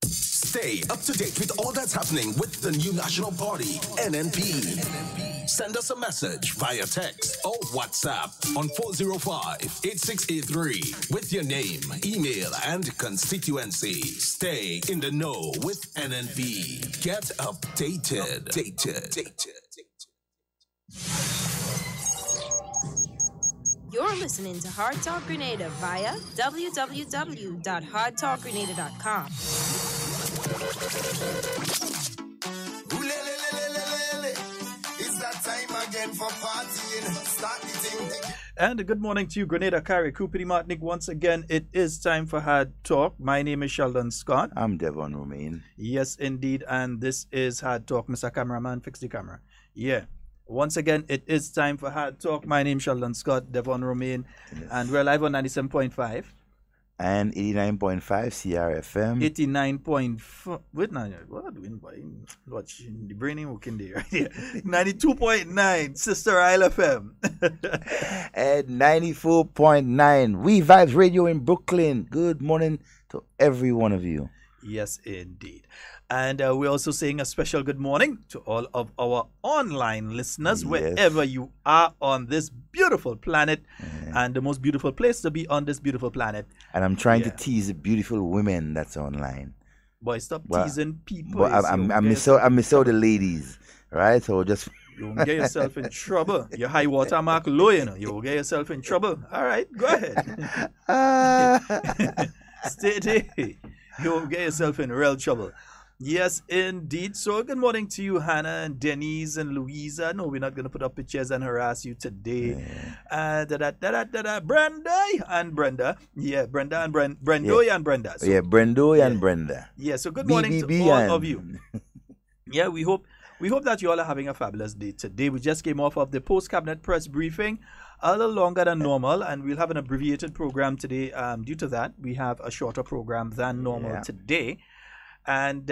Speaker 13: Stay up to date with all that's happening with the new national party, NNP. Send us a message via text or WhatsApp on 405-8683 with your name, email, and constituency. Stay in the know with NNP. Get updated.
Speaker 11: You're listening to Hard Talk Grenada via www.hardtalkgrenada.com.
Speaker 12: It's that time again for partying. Start the thing.
Speaker 14: And good morning to you, Grenada, Carrie, Kupiti Martinique. Once again, it is time for Hard Talk. My name is Sheldon Scott.
Speaker 15: I'm Devon Romain.
Speaker 14: Yes, indeed. And this is Hard Talk. Mr. Cameraman, fix the camera. Yeah. Once again, it is time for Hard Talk. My name is Sheldon Scott, Devon Romain. Yes. And we're live on 97.5.
Speaker 15: And 89.5 CRFM.
Speaker 14: 89.4. Wait, now, what are doing? Watching the braining working there, right here. 92.9 Sister Isle FM.
Speaker 15: And 94.9 We Vibes Radio in Brooklyn. Good morning to every one of you.
Speaker 14: Yes, indeed. And we're also saying a special good morning to all of our online listeners, yes, wherever you are on this beautiful planet, and the most beautiful place to be on this beautiful planet.
Speaker 15: And I'm trying to tease the beautiful women that's online.
Speaker 14: Boy, stop teasing people.
Speaker 15: But I miss out the ladies, right? So just...
Speaker 14: You will get yourself in trouble. Your high water mark low, you know. You will get yourself in trouble. All right, go ahead. Steady. you'll get yourself in real trouble. Yes, indeed. So, good morning to you, Hannah and Denise and Louisa. No, we're not going to put up pictures and harass you today. Brenda and Brenda. Yeah, Brenda and Brendoy and Brenda. So,
Speaker 15: Brendoy and Brenda.
Speaker 14: Yeah, so good morning to all of you. Yeah, we hope that you all are having a fabulous day today. We just came off of the post-cabinet press briefing, a little longer than normal, and we'll have an abbreviated program today. Due to that, we have a shorter program than normal today. And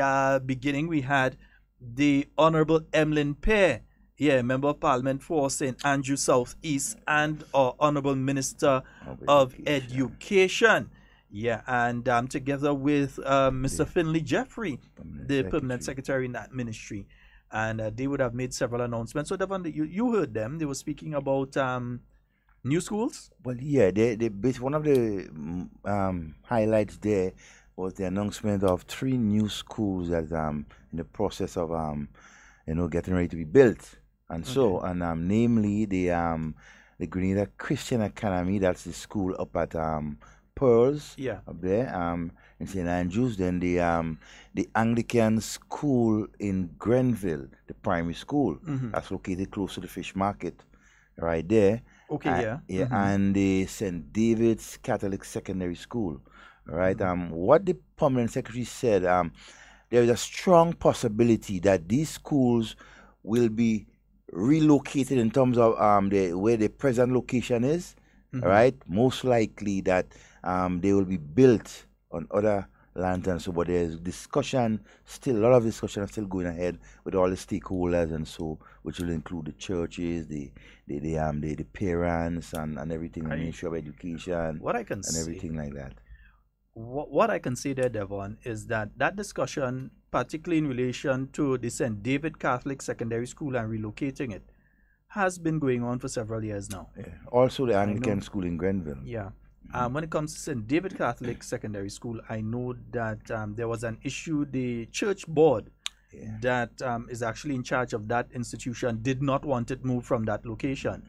Speaker 14: beginning, we had the Honorable Emlyn Pear, Member of Parliament for St. Andrew South East, and our Honorable Minister of Education. Yeah, and together with Mr. Finley Jeffrey, the Permanent Secretary in that ministry. And they would have made several announcements. So, Devon, you heard them. They were speaking about new schools?
Speaker 15: Well, yeah, one of the highlights there was the announcement of 3 new schools that in the process of getting ready to be built, and namely the Grenada Christian Academy. That's the school up at Pearls, up there in St. Andrews. Then the Anglican school in Grenville, the primary school, that's located close to the fish market, right there.
Speaker 14: Okay,
Speaker 15: and the St. David's Catholic Secondary School. Right. What the permanent secretary said, there is a strong possibility that these schools will be relocated in terms of where the present location is. Right. Most likely that they will be built on other lands, and so. But there's a lot of discussion still going ahead with all the stakeholders, and so, which will include the churches, the parents, and everything, the Ministry of Education, and everything like that.
Speaker 14: What I can say there, Devon, is that discussion, particularly in relation to the St. David Catholic Secondary School and relocating it, has been going on for several years now.
Speaker 15: Yeah. Also the Anglican school in Grenville.
Speaker 14: Yeah. When it comes to St. David Catholic Secondary School, I know that there was an issue. The church board that is actually in charge of that institution did not want it moved from that location.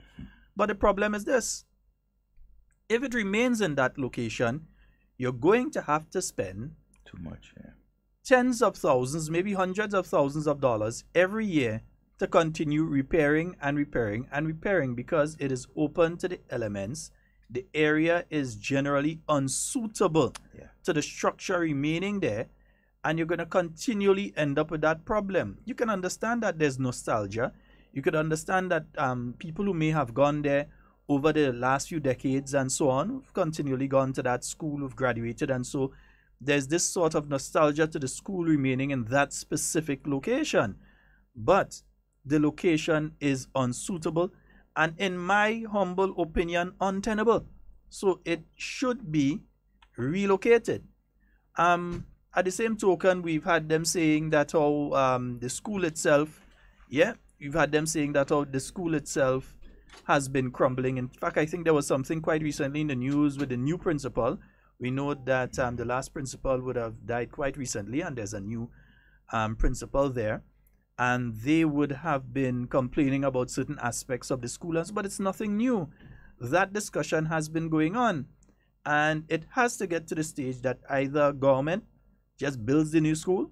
Speaker 14: But the problem is this. If it remains in that location, you're going to have to spend
Speaker 15: too much,
Speaker 14: tens of thousands, maybe hundreds of thousands of dollars every year to continue repairing and repairing and repairing, because it is open to the elements. The area is generally unsuitable to the structure remaining there, and you're going to continually end up with that problem. You can understand that there's nostalgia. You could understand that people who may have gone there over the last few decades and so on, who've continually gone to that school, who've graduated, and so there's this sort of nostalgia to the school remaining in that specific location. But the location is unsuitable and, in my humble opinion, untenable. So it should be relocated. At the same token, we've had them saying that the school itself, we've had them saying that the school itself has been crumbling. In fact, I think there was something quite recently in the news with the new principal. We know that the last principal would have died quite recently, and there's a new principal there. And they would have been complaining about certain aspects of the school, but it's nothing new. That discussion has been going on. And it has to get to the stage that either government just builds the new school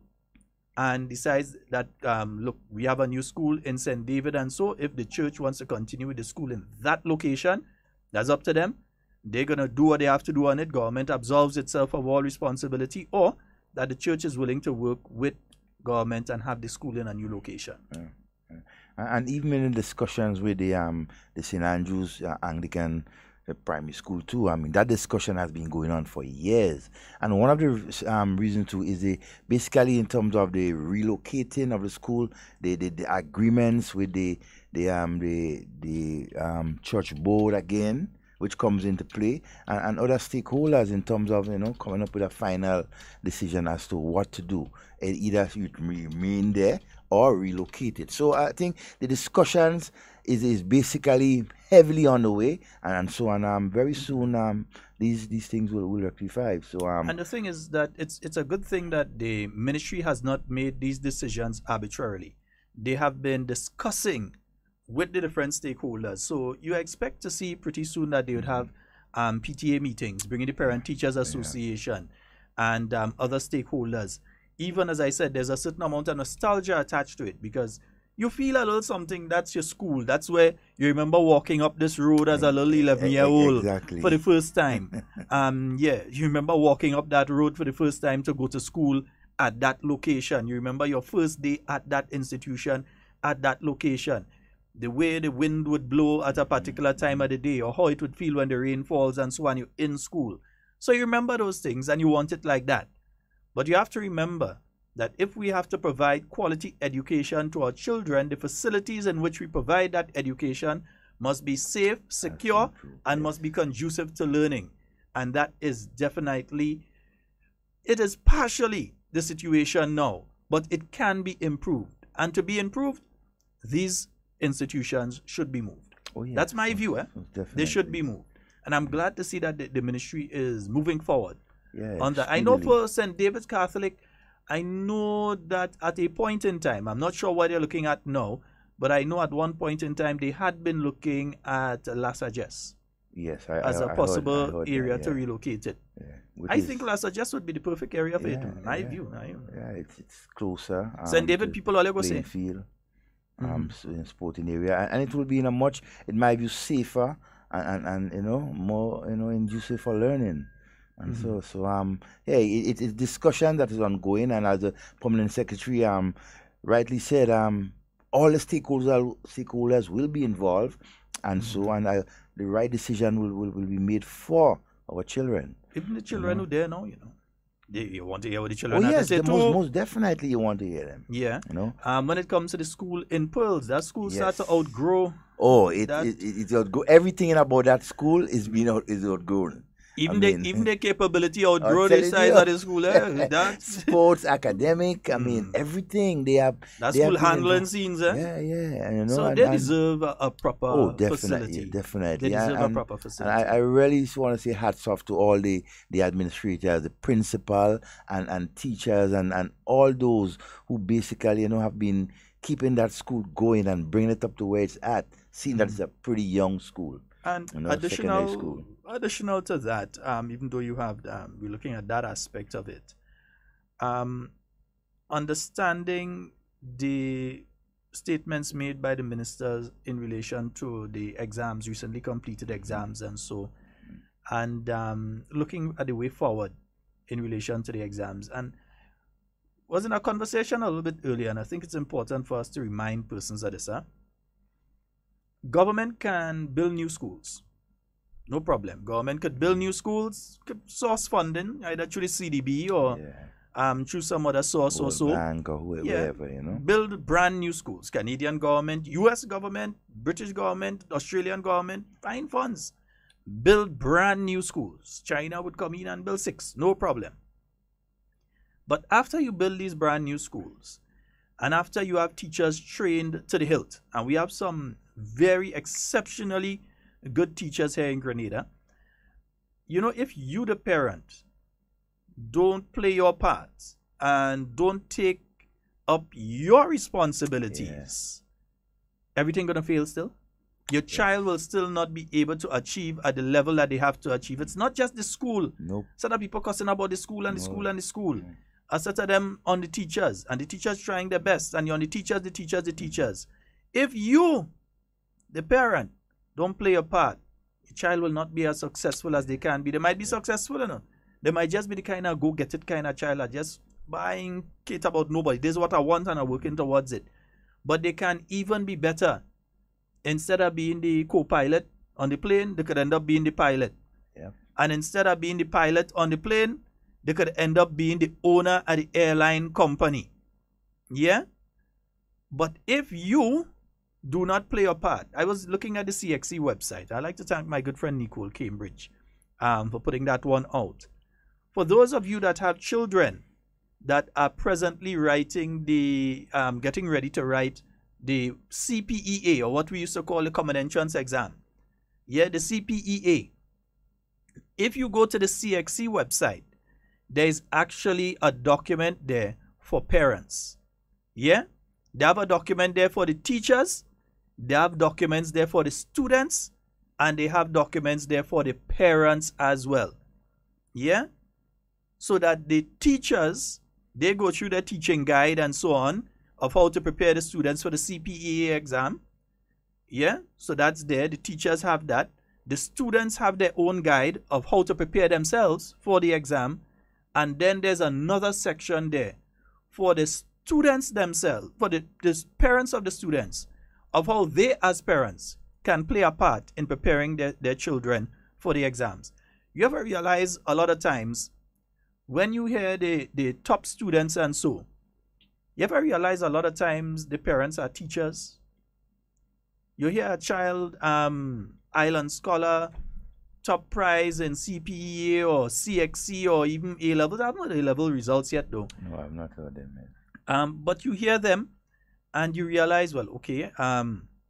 Speaker 14: and decides that, look, we have a new school in St. David, and so if the church wants to continue with the school in that location, that's up to them. They're going to do what they have to do on it. Government absolves itself of all responsibility, or that the church is willing to work with government and have the school in a new location.
Speaker 15: And even in discussions with the St. Andrews Anglican primary school too, I mean, that discussion has been going on for years. And one of the reasons too is basically in terms of the relocating of the school, the agreements with the church board again, which comes into play, and other stakeholders in terms of coming up with a final decision as to what to do. Either you remain there or relocate it. So I think the discussions is basically heavily on the way, and so on. Very soon, these things will rectify. So
Speaker 14: and the thing is that it's a good thing that the ministry has not made these decisions arbitrarily. They have been discussing with the different stakeholders. So you expect to see pretty soon that they would have PTA meetings, bringing the Parent Teachers Association, and other stakeholders. Even as I said, there's a certain amount of nostalgia attached to it because you feel a little something. That's your school. That's where you remember walking up this road as a little 11-year-old
Speaker 15: Exactly.
Speaker 14: for the first time. You remember walking up that road for the first time to go to school at that location. You remember your first day at that institution at that location. The way the wind would blow at a particular time of the day, or how it would feel when the rain falls and so on. You're in school. So you remember those things and you want it like that. But you have to remember that if we have to provide quality education to our children, the facilities in which we provide that education must be safe, secure, and must be conducive to learning. And that is definitely, it is partially the situation now, but it can be improved. And to be improved, these institutions should be moved.
Speaker 15: Oh, yeah.
Speaker 14: That's my view. They should be moved. And I'm glad to see that the ministry is moving forward on that. I know for St. David's Catholic, I know that at a point in time, I'm not sure what they're looking at now, but I know at one point in time they had been looking at La Sagesse.
Speaker 15: Yes,
Speaker 14: as a possible area to relocate it.
Speaker 15: Yeah.
Speaker 14: I think La Sagesse would be the perfect area for it, in my view.
Speaker 15: Yeah, it's closer.
Speaker 14: St. David people all go say.
Speaker 15: Field, in sporting area, and it will be in a much, in my view, safer and more conducive for learning. And it's discussion that is ongoing, and as the permanent secretary rightly said, all the stakeholders will be involved, and the right decision will be made for our children.
Speaker 14: Even the children who are there now, you want to hear what the children
Speaker 15: have
Speaker 14: to say too.
Speaker 15: Most definitely you want to hear them.
Speaker 14: Yeah. When it comes to the school in Pearls, that school starts to outgrow.
Speaker 15: Oh, it outgrow everything about that school is outgrown.
Speaker 14: Even the capability outgrow the size of the school. That's
Speaker 15: sports, academic, everything. They have
Speaker 14: that school handling scenes.
Speaker 15: Yeah.
Speaker 14: So they deserve a proper
Speaker 15: definitely.
Speaker 14: They deserve a proper facility.
Speaker 15: And I really want to say hats off to all the administrators, the principal and teachers and all those who basically have been keeping that school going and bringing it up to where it's at, seeing that it's a pretty young school.
Speaker 14: And additional to that, even though you have, we're looking at that aspect of it, understanding the statements made by the ministers in relation to the exams, recently completed exams and looking at the way forward in relation to the exams. And was in a conversation a little bit earlier, and I think it's important for us to remind persons of this. Government can build new schools. No problem. Government could build new schools, could source funding, either through the CDB or through some other source or so.
Speaker 15: Bank or whoever,
Speaker 14: Build brand new schools. Canadian government, US government, British government, Australian government, find funds. Build brand new schools. China would come in and build 6. No problem. But after you build these brand new schools, and after you have teachers trained to the hilt, and we have some very exceptionally good teachers here in Grenada, if you, the parent, don't play your part and don't take up your responsibilities, everything gonna fail still. Your child will still not be able to achieve at the level that they have to achieve. It's not just the school.
Speaker 15: Nope.
Speaker 14: Some people cussing about the school and the school and the school. I said to them on the teachers, and the teachers trying their best, and you're on the teachers. If you, the parent, don't play your part, your child will not be as successful as they can be. They might be successful enough. They might just be the kind of go-get-it kind of child that just buying kit about nobody. This is what I want and I'm working towards it. But they can even be better. Instead of being the co-pilot on the plane, they could end up being the pilot.
Speaker 15: Yeah.
Speaker 14: And instead of being the pilot on the plane, they could end up being the owner of the airline company. Yeah? But if you do not play your part, I was looking at the CXC website. I'd like to thank my good friend Nicole Cambridge for putting that one out. For those of you that have children that are presently writing getting ready to write the CPEA, or what we used to call the Common Entrance Exam. Yeah, the CPEA. If you go to the CXC website, there is actually a document there for parents. Yeah? They have a document there for the teachers, they have documents there for the students, and they have documents there for the parents as well. Yeah? so that the teachers, they go through their teaching guide and so on of how to prepare the students for the CPEA exam. Yeah, so that's there. The teachers have that. The students have their own guide of how to prepare themselves for the exam. And then there's another section there for the students themselves, for the parents of the students, of how they as parents can play a part in preparing their children for the exams. You ever realize a lot of times when you hear the top students and so, you ever realize a lot of times the parents are teachers? You hear a child, Island Scholar, top prize in CPEA or CXC or even A-levels. I haven't heard A-level results yet though.
Speaker 15: No, I've not heard them yet.
Speaker 14: But you hear them and you realize, well, okay,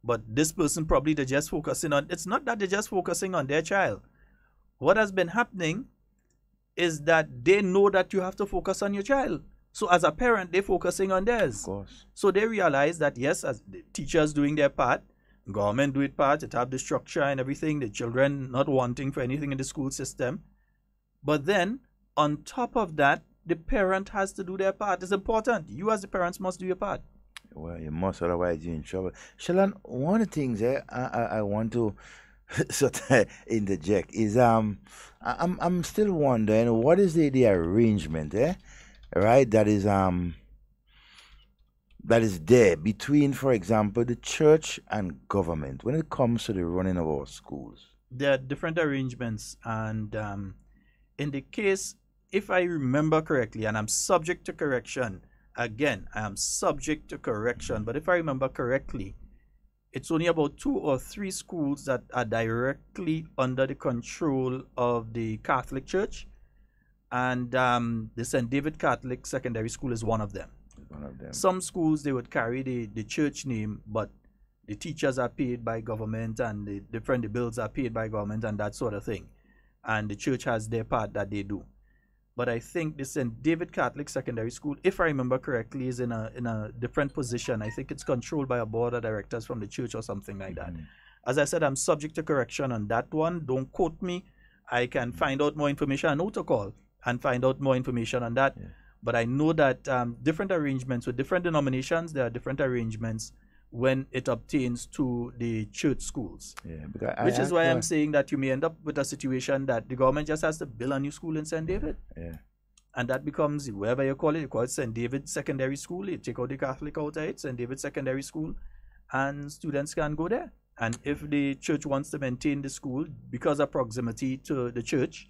Speaker 14: but this person probably they're just focusing on, it's not that they're just focusing on their child. What has been happening is that they know that you have to focus on your child. So as a parent, they're focusing on theirs.
Speaker 15: Of course.
Speaker 14: So they realize that, yes, as the teachers doing their part, government do its part, it have the structure and everything, the children not wanting for anything in the school system. But then, on top of that, the parent has to do their part. It's important. You as the parents must do your part.
Speaker 15: Well, you must, otherwise you're in trouble. Sheldon, one of the things I want to sort of interject is I'm still wondering what is the arrangement, right? That is there between, for example, the church and government when it comes to the running of our schools.
Speaker 14: There are different arrangements, and in the case, if I remember correctly, and I'm subject to correction, again, I am subject to correction, but if I remember correctly, it's only about 2 or 3 schools that are directly under the control of the Catholic Church, and the St. David Catholic Secondary School is one of them. Some schools, they would carry the church name, but the teachers are paid by government and the bills are paid by government and that sort of thing. And the church has their part that they do. But I think the St. David Catholic Secondary School, if I remember correctly, is in a different position. I think it's controlled by a board of directors from the church or something like that. As I said, I'm subject to correction on that one. Don't quote me. I can find out more information. I know to call and find out more information on that. But I know that different arrangements with different denominations, there are different arrangements when it obtains to the church schools. Which is why I'm saying that you may end up with a situation that the government just has to build a new school in St. David. And that becomes, whatever you call it St. David Secondary School. You take out the Catholic out of it, St. David Secondary School, and students can go there. And if the church wants to maintain the school, because of proximity to the church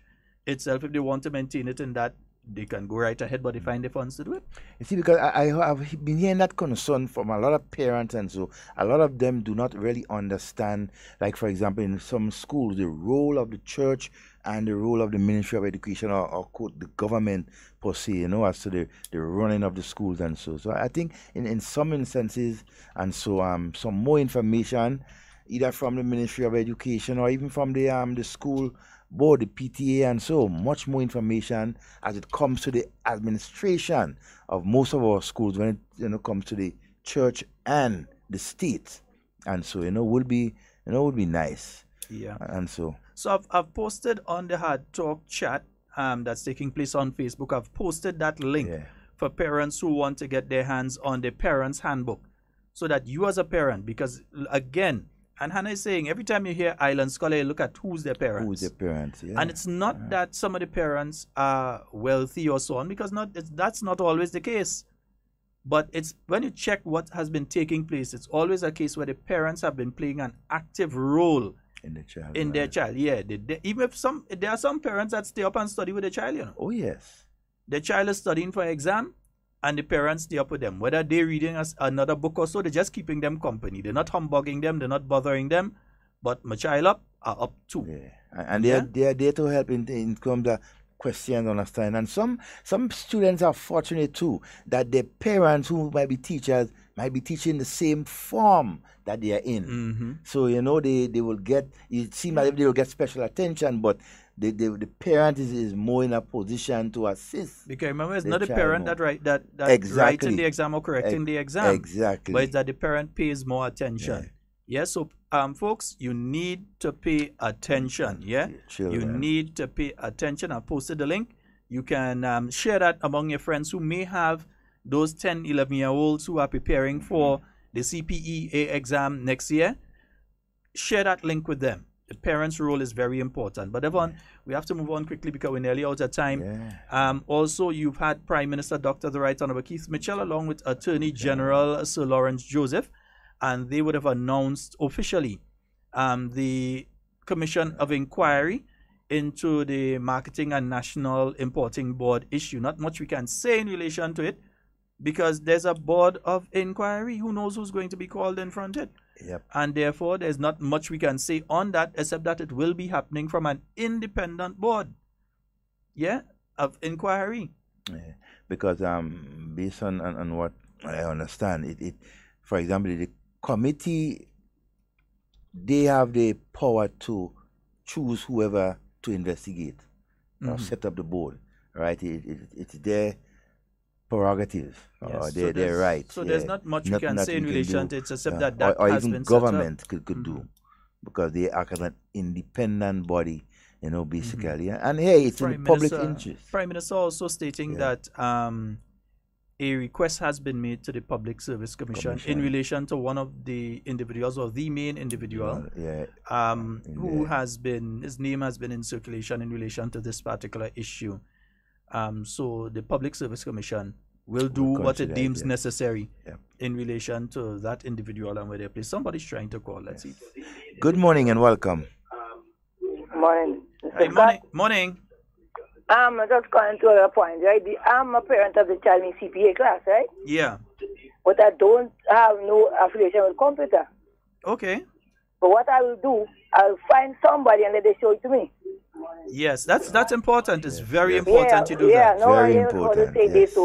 Speaker 14: itself, if they want to maintain it in that, they can go right ahead, but they find the funds to do it.
Speaker 15: You see, because I've been hearing that concern from a lot of parents, and so a lot of them do not really understand, like, for example, in some schools, the role of the church and the role of the Ministry of Education or quote, the government per se, as to the running of the schools and so. So I think in some instances, and so some more information, either from the Ministry of Education or even from the school board, the PTA, and so much more information as it comes to the administration of most of our schools when it comes to the church and the state, and so would be nice.
Speaker 14: Yeah.
Speaker 15: And so
Speaker 14: I've posted on the Hard Talk chat that's taking place on Facebook. I've posted that link for parents who want to get their hands on the parents handbook, so that you as a parent, because again, and Hannah is saying, every time you hear Island Scholar, you look at who's their parents.
Speaker 15: Who's their parents, yeah.
Speaker 14: And it's not that some of the parents are wealthy or so on, because that's not always the case. But it's when you check what has been taking place, it's always a case where the parents have been playing an active role
Speaker 15: in the child.
Speaker 14: Their child, yeah. Even if there are some parents that stay up and study with their child,
Speaker 15: Oh, yes.
Speaker 14: The child is studying for exam, and the parents stay up with them. Whether they're reading another book or so, they're just keeping them company. They're not humbugging them. They're not bothering them. But my child are up too.
Speaker 15: Yeah. And they are there to help in terms of questions, understand. And some students are fortunate too that their parents who might be teachers might be teaching the same form that they are in. So, they will get, it seems like they will get special attention, but the parent is more in a position to assist.
Speaker 14: Because remember, it's not the parent that writing the exam or correcting the exam.
Speaker 15: Exactly.
Speaker 14: But it's that the parent pays more attention. Yeah. So folks, you need to pay attention. Yeah.
Speaker 15: Children.
Speaker 14: You need to pay attention. I posted the link. You can share that among your friends who may have those 10, 11-year-olds who are preparing for the CPEA exam next year. Share that link with them. The parents' role is very important. But Devon, we have to move on quickly because we're nearly out of time. Also, you've had Prime Minister Dr. the Right Honorable Keith Mitchell along with Attorney General Sir Lawrence Joseph, and they would have announced officially the Commission of Inquiry into the Marketing and National Importing Board issue. Not much we can say in relation to it because there's a board of inquiry. Who knows who's going to be called in front of it? And therefore, there's not much we can say on that except that it will be happening from an independent board, of inquiry.
Speaker 15: Because based on what I understand, it for example, the committee, they have the power to choose whoever to investigate or set up the board, right? It's their prerogative, or their right.
Speaker 14: So there's not much we can say in relation to it, except that
Speaker 15: or
Speaker 14: has
Speaker 15: even
Speaker 14: been
Speaker 15: government could do, because they act as an independent body, basically. And hey, it's in the public interest.
Speaker 14: Prime Minister also stating that a request has been made to the Public Service Commission in relation to one of the individuals, or the main individual, who has been, his name has been in circulation in relation to this particular issue. So the Public Service Commission will do what it deems necessary in relation to that individual and where they place. Somebody's trying to call. Let's see.
Speaker 15: Good morning and welcome.
Speaker 16: Morning.
Speaker 14: Hi, morning.
Speaker 16: I'm just calling to a point, right? I'm a parent of the child in CPA class, right?
Speaker 14: Yeah.
Speaker 16: But I don't have no affiliation with computer.
Speaker 14: Okay.
Speaker 16: But what I will do, I'll find somebody and let them show it to me.
Speaker 14: Yes, that's important. It's very important to do that.
Speaker 16: No, very important. Yes.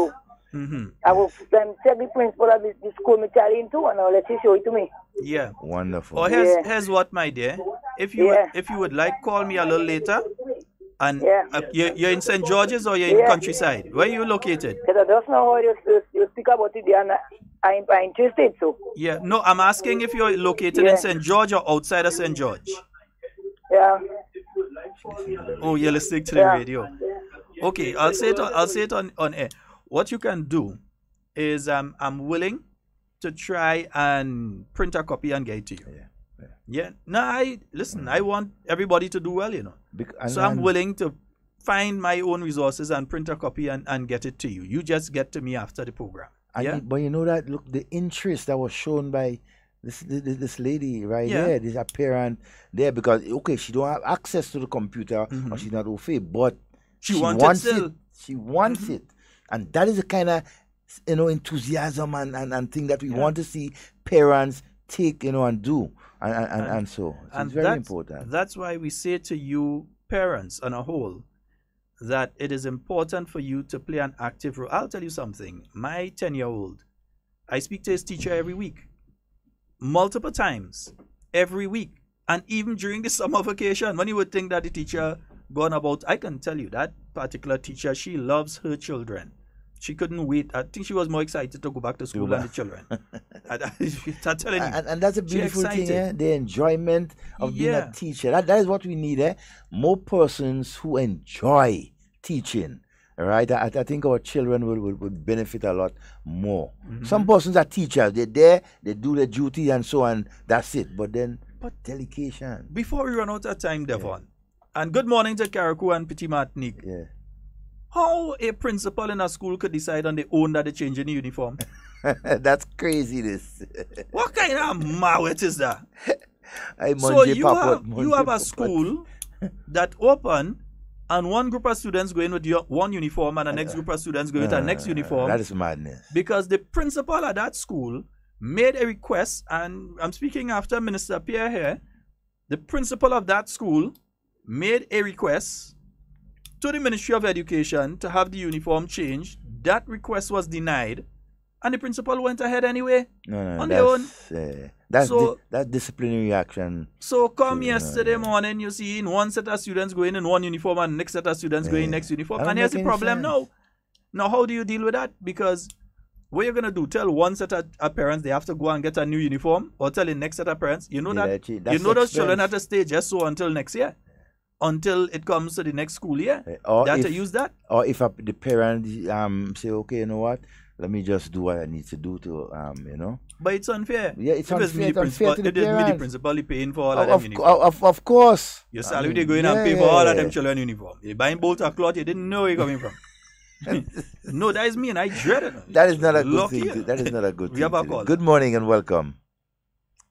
Speaker 16: I will take the principal of the school my child into, and I'll let you show it to me.
Speaker 14: Yeah.
Speaker 15: Wonderful.
Speaker 14: Or here's what, my dear. If you would like, call me a little later. And you're in St. George's or you're in countryside? Where are you located?
Speaker 16: Because I don't know how you speak about it, and I'm interested. So.
Speaker 14: Yeah. No, I'm asking if you're located in St. George or outside of St. George.
Speaker 16: Yeah.
Speaker 14: Oh, you're listening to the radio. Okay, I'll say it on air. What you can do is I'm willing to try and print a copy and get it to you. Yeah. No, I want everybody to do well, So I'm willing to find my own resources and print a copy and get it to you. You just get to me after the program.
Speaker 15: But you know that, look, the interest that was shown by this lady right there, this parent there, because she don't have access to the computer or she's not au fait, but she wants it. She wants it, and that is the kind of enthusiasm and thing that we want to see parents take and do, and so it's very important.
Speaker 14: That's why we say to you parents on a whole that it is important for you to play an active role. I'll tell you something. My 10-year-old, I speak to his teacher every week. Multiple times every week, and even during the summer vacation when you would think that the teacher gone about, I can tell you that particular teacher, she loves her children. She couldn't wait. I think she was more excited to go back to school than the children. I'm telling you.
Speaker 15: And that's a beautiful thing, the enjoyment of being a teacher. That is what we need. More persons who enjoy teaching. Right, I think our children will benefit a lot more. Some persons are teachers; they're there, they do their duty and so on. That's it. But delegation.
Speaker 14: Before we run out of time, Devon, and good morning to Karakou and Petit Martinique. How a principal in a school could decide on their own that they're changing the uniform?
Speaker 15: That's crazy. This.
Speaker 14: What kind of mawet is that?
Speaker 15: So
Speaker 14: you have a school that open. And one group of students going with one uniform and the next group of students going with the next uniform.
Speaker 15: That is madness.
Speaker 14: Because the principal at that school made a request, and I'm speaking after Minister Pierre here, the principal of that school made a request to the Ministry of Education to have the uniform changed. That request was denied, and the principal went ahead anyway on their own.
Speaker 15: That's disciplinary action.
Speaker 14: So come yesterday morning, you see in one set of students going in one uniform and next set of students going next uniform. And here's the problem now. Now, how do you deal with that? Because what you're going to do, tell one set of parents they have to go and get a new uniform, or tell the next set of parents, those children have to stay just so until next year. until it comes to the next school year.
Speaker 15: Or
Speaker 14: That
Speaker 15: if,
Speaker 14: to use that.
Speaker 15: Or if the parent say, okay, you know what, let me just do what I need to do to,
Speaker 14: But it's unfair.
Speaker 15: Yeah, it's
Speaker 14: If
Speaker 15: unfair.
Speaker 14: it's
Speaker 15: It's unfair to the
Speaker 14: it is me, the
Speaker 15: parents.
Speaker 14: principal, paying for all of them uniform.
Speaker 15: Of course.
Speaker 14: Your salary, they going and pay for all of them children uniform. They buying bolt of cloth, you didn't know where you're coming from. No, that is me, and I dread it.
Speaker 15: That is not a good
Speaker 14: Lucky
Speaker 15: thing. That is not a good
Speaker 14: We
Speaker 15: thing.
Speaker 14: have a
Speaker 15: to do.
Speaker 14: call.
Speaker 15: Good morning and welcome.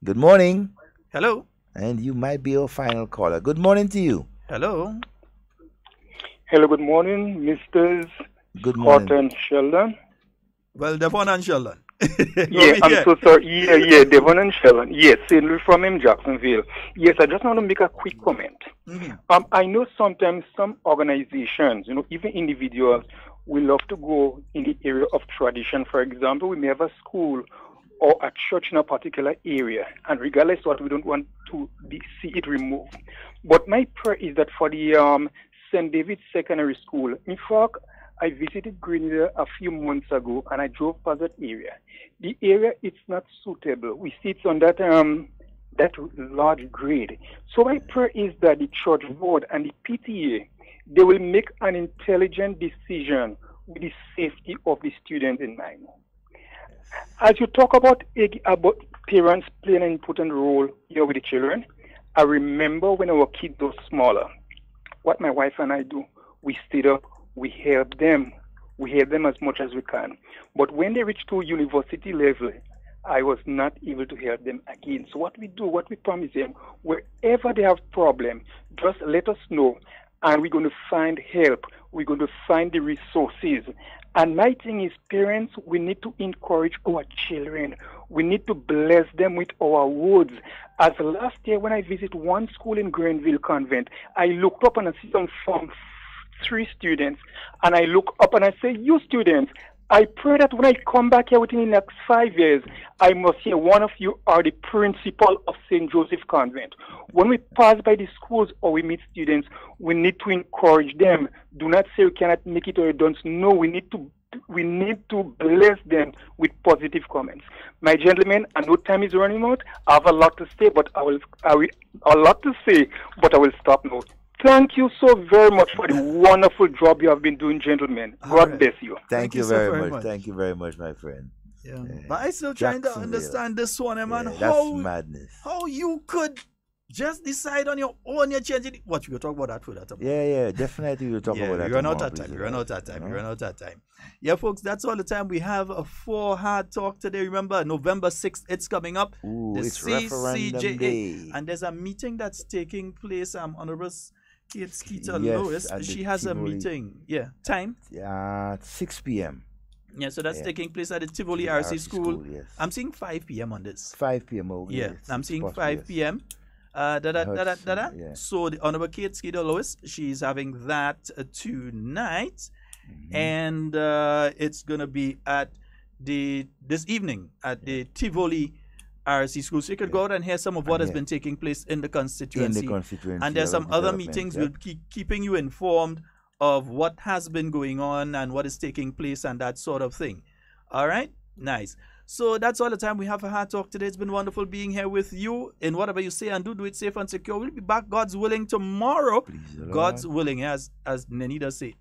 Speaker 15: Good morning.
Speaker 14: Hello.
Speaker 15: And you might be our final caller. Good morning to you.
Speaker 14: Hello.
Speaker 17: Hello, good morning, Mr.
Speaker 15: Good morning.
Speaker 17: Scott and Sheldon.
Speaker 14: Well, Devon and Sheldon.
Speaker 17: Yeah, I'm so sorry. Yeah, Devon and Sheldon. Yes, St. from Jacksonville. Yes, I just want to make a quick comment. I know sometimes some organizations, even individuals, we love to go in the area of tradition. For example, we may have a school or a church in a particular area, and regardless of what, we don't want to see it removed. But my prayer is that for the St. David's Secondary School, in fact, I visited Grenada a few months ago, and I drove past that area. The area, it's not suitable. We see it's on that large grade. So my prayer is that the church board and the PTA, they will make an intelligent decision with the safety of the students in mind. As you talk about parents playing an important role here with the children, I remember when our kids were smaller, what my wife and I do, we stayed up, we help them as much as we can. But when they reach to university level, I was not able to help them again. So what we do, what we promise them, wherever they have problem, just let us know, and we're going to find help. We're going to find the resources. And my thing is, parents, we need to encourage our children. We need to bless them with our words. As last year, when I visit one school in Granville Convent, I looked up and I see some from 3 students, and I look up and I say, you students, I pray that when I come back here within the next 5 years, I must hear one of you are the principal of St. Joseph Convent. When we pass by the schools or we meet students, we need to encourage them. Do not say you cannot make it or you don't. No, we need to bless them with positive comments. My gentlemen, I know time is running out. I have a lot to say, but I will stop now. Thank you so very much for the wonderful job you have been doing, gentlemen. God bless you.
Speaker 15: Thank you very much. Thank you very much, my friend.
Speaker 14: Yeah. But I still trying to understand this one, man.
Speaker 15: That's madness.
Speaker 14: How you could just decide on your own, you're changing it. What, we'll talk about that for that.
Speaker 15: Yeah, definitely we'll talk about that.
Speaker 14: We run out of time. Yeah, folks, that's all the time we have for Hard Talk today. Remember, November 6th, it's coming up.
Speaker 15: Ooh,
Speaker 14: the
Speaker 15: it's referendum day.
Speaker 14: And there's a meeting that's taking place. Honorable Kate Skeeter Lewis, she has a meeting. Yeah, time?
Speaker 15: 6 p.m.
Speaker 14: Yeah, so that's taking place at the Tivoli RC School.
Speaker 15: Yes.
Speaker 14: I'm seeing 5 p.m. on this.
Speaker 15: 5 p.m.
Speaker 14: Yeah, I'm seeing 5 p.m. So the Honorable Kate Skeeter Lewis, she's having that tonight. And it's going to be at this evening at the Tivoli RC School. So you could go out and hear some of what has been taking place in the constituency. And there's some other meetings. We'll keep keeping you informed of what has been going on and what is taking place and that sort of thing. All right? Nice. So that's all the time we have for Hard Talk today. It's been wonderful being here with you. In whatever you say and do it safe and secure. We'll be back, God's willing, tomorrow. God's willing, as Neni does say.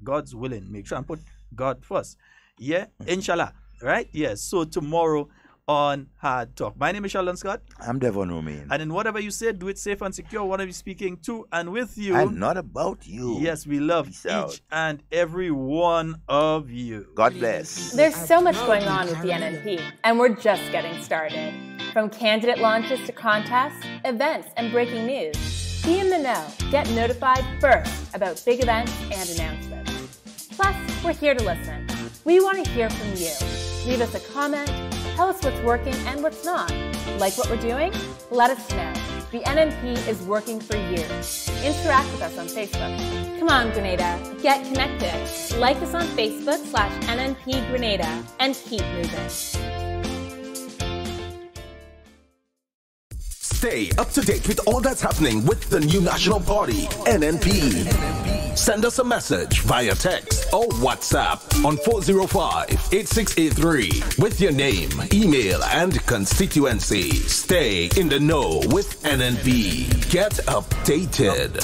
Speaker 14: God's willing. Make sure and put God first. Yeah, inshallah. Right? Yes. So tomorrow on Hard Talk. My name is Sheldon Scott.
Speaker 15: I'm Devon Romain.
Speaker 14: And in whatever you say, do it safe and secure. What are we speaking to and with you?
Speaker 15: And not about you.
Speaker 14: Yes, we love each and every one of you.
Speaker 15: God bless.
Speaker 18: There's so much going on with the NNP, and we're just getting started. From candidate launches to contests, events, and breaking news. Be in the know. Get notified first about big events and announcements. Plus, we're here to listen. We want to hear from you. Leave us a comment. Tell us what's working and what's not. Like what we're doing? Let us know. The NNP is working for you. Interact with us on Facebook. Come on, Grenada. Get connected. Like us on Facebook/NNP Grenada and keep moving.
Speaker 13: Stay up to date with all that's happening with the new National Party, NNP. Send us a message via text or WhatsApp on 405-8683 with your name, email, and constituency. Stay in the know with NNP. Get updated.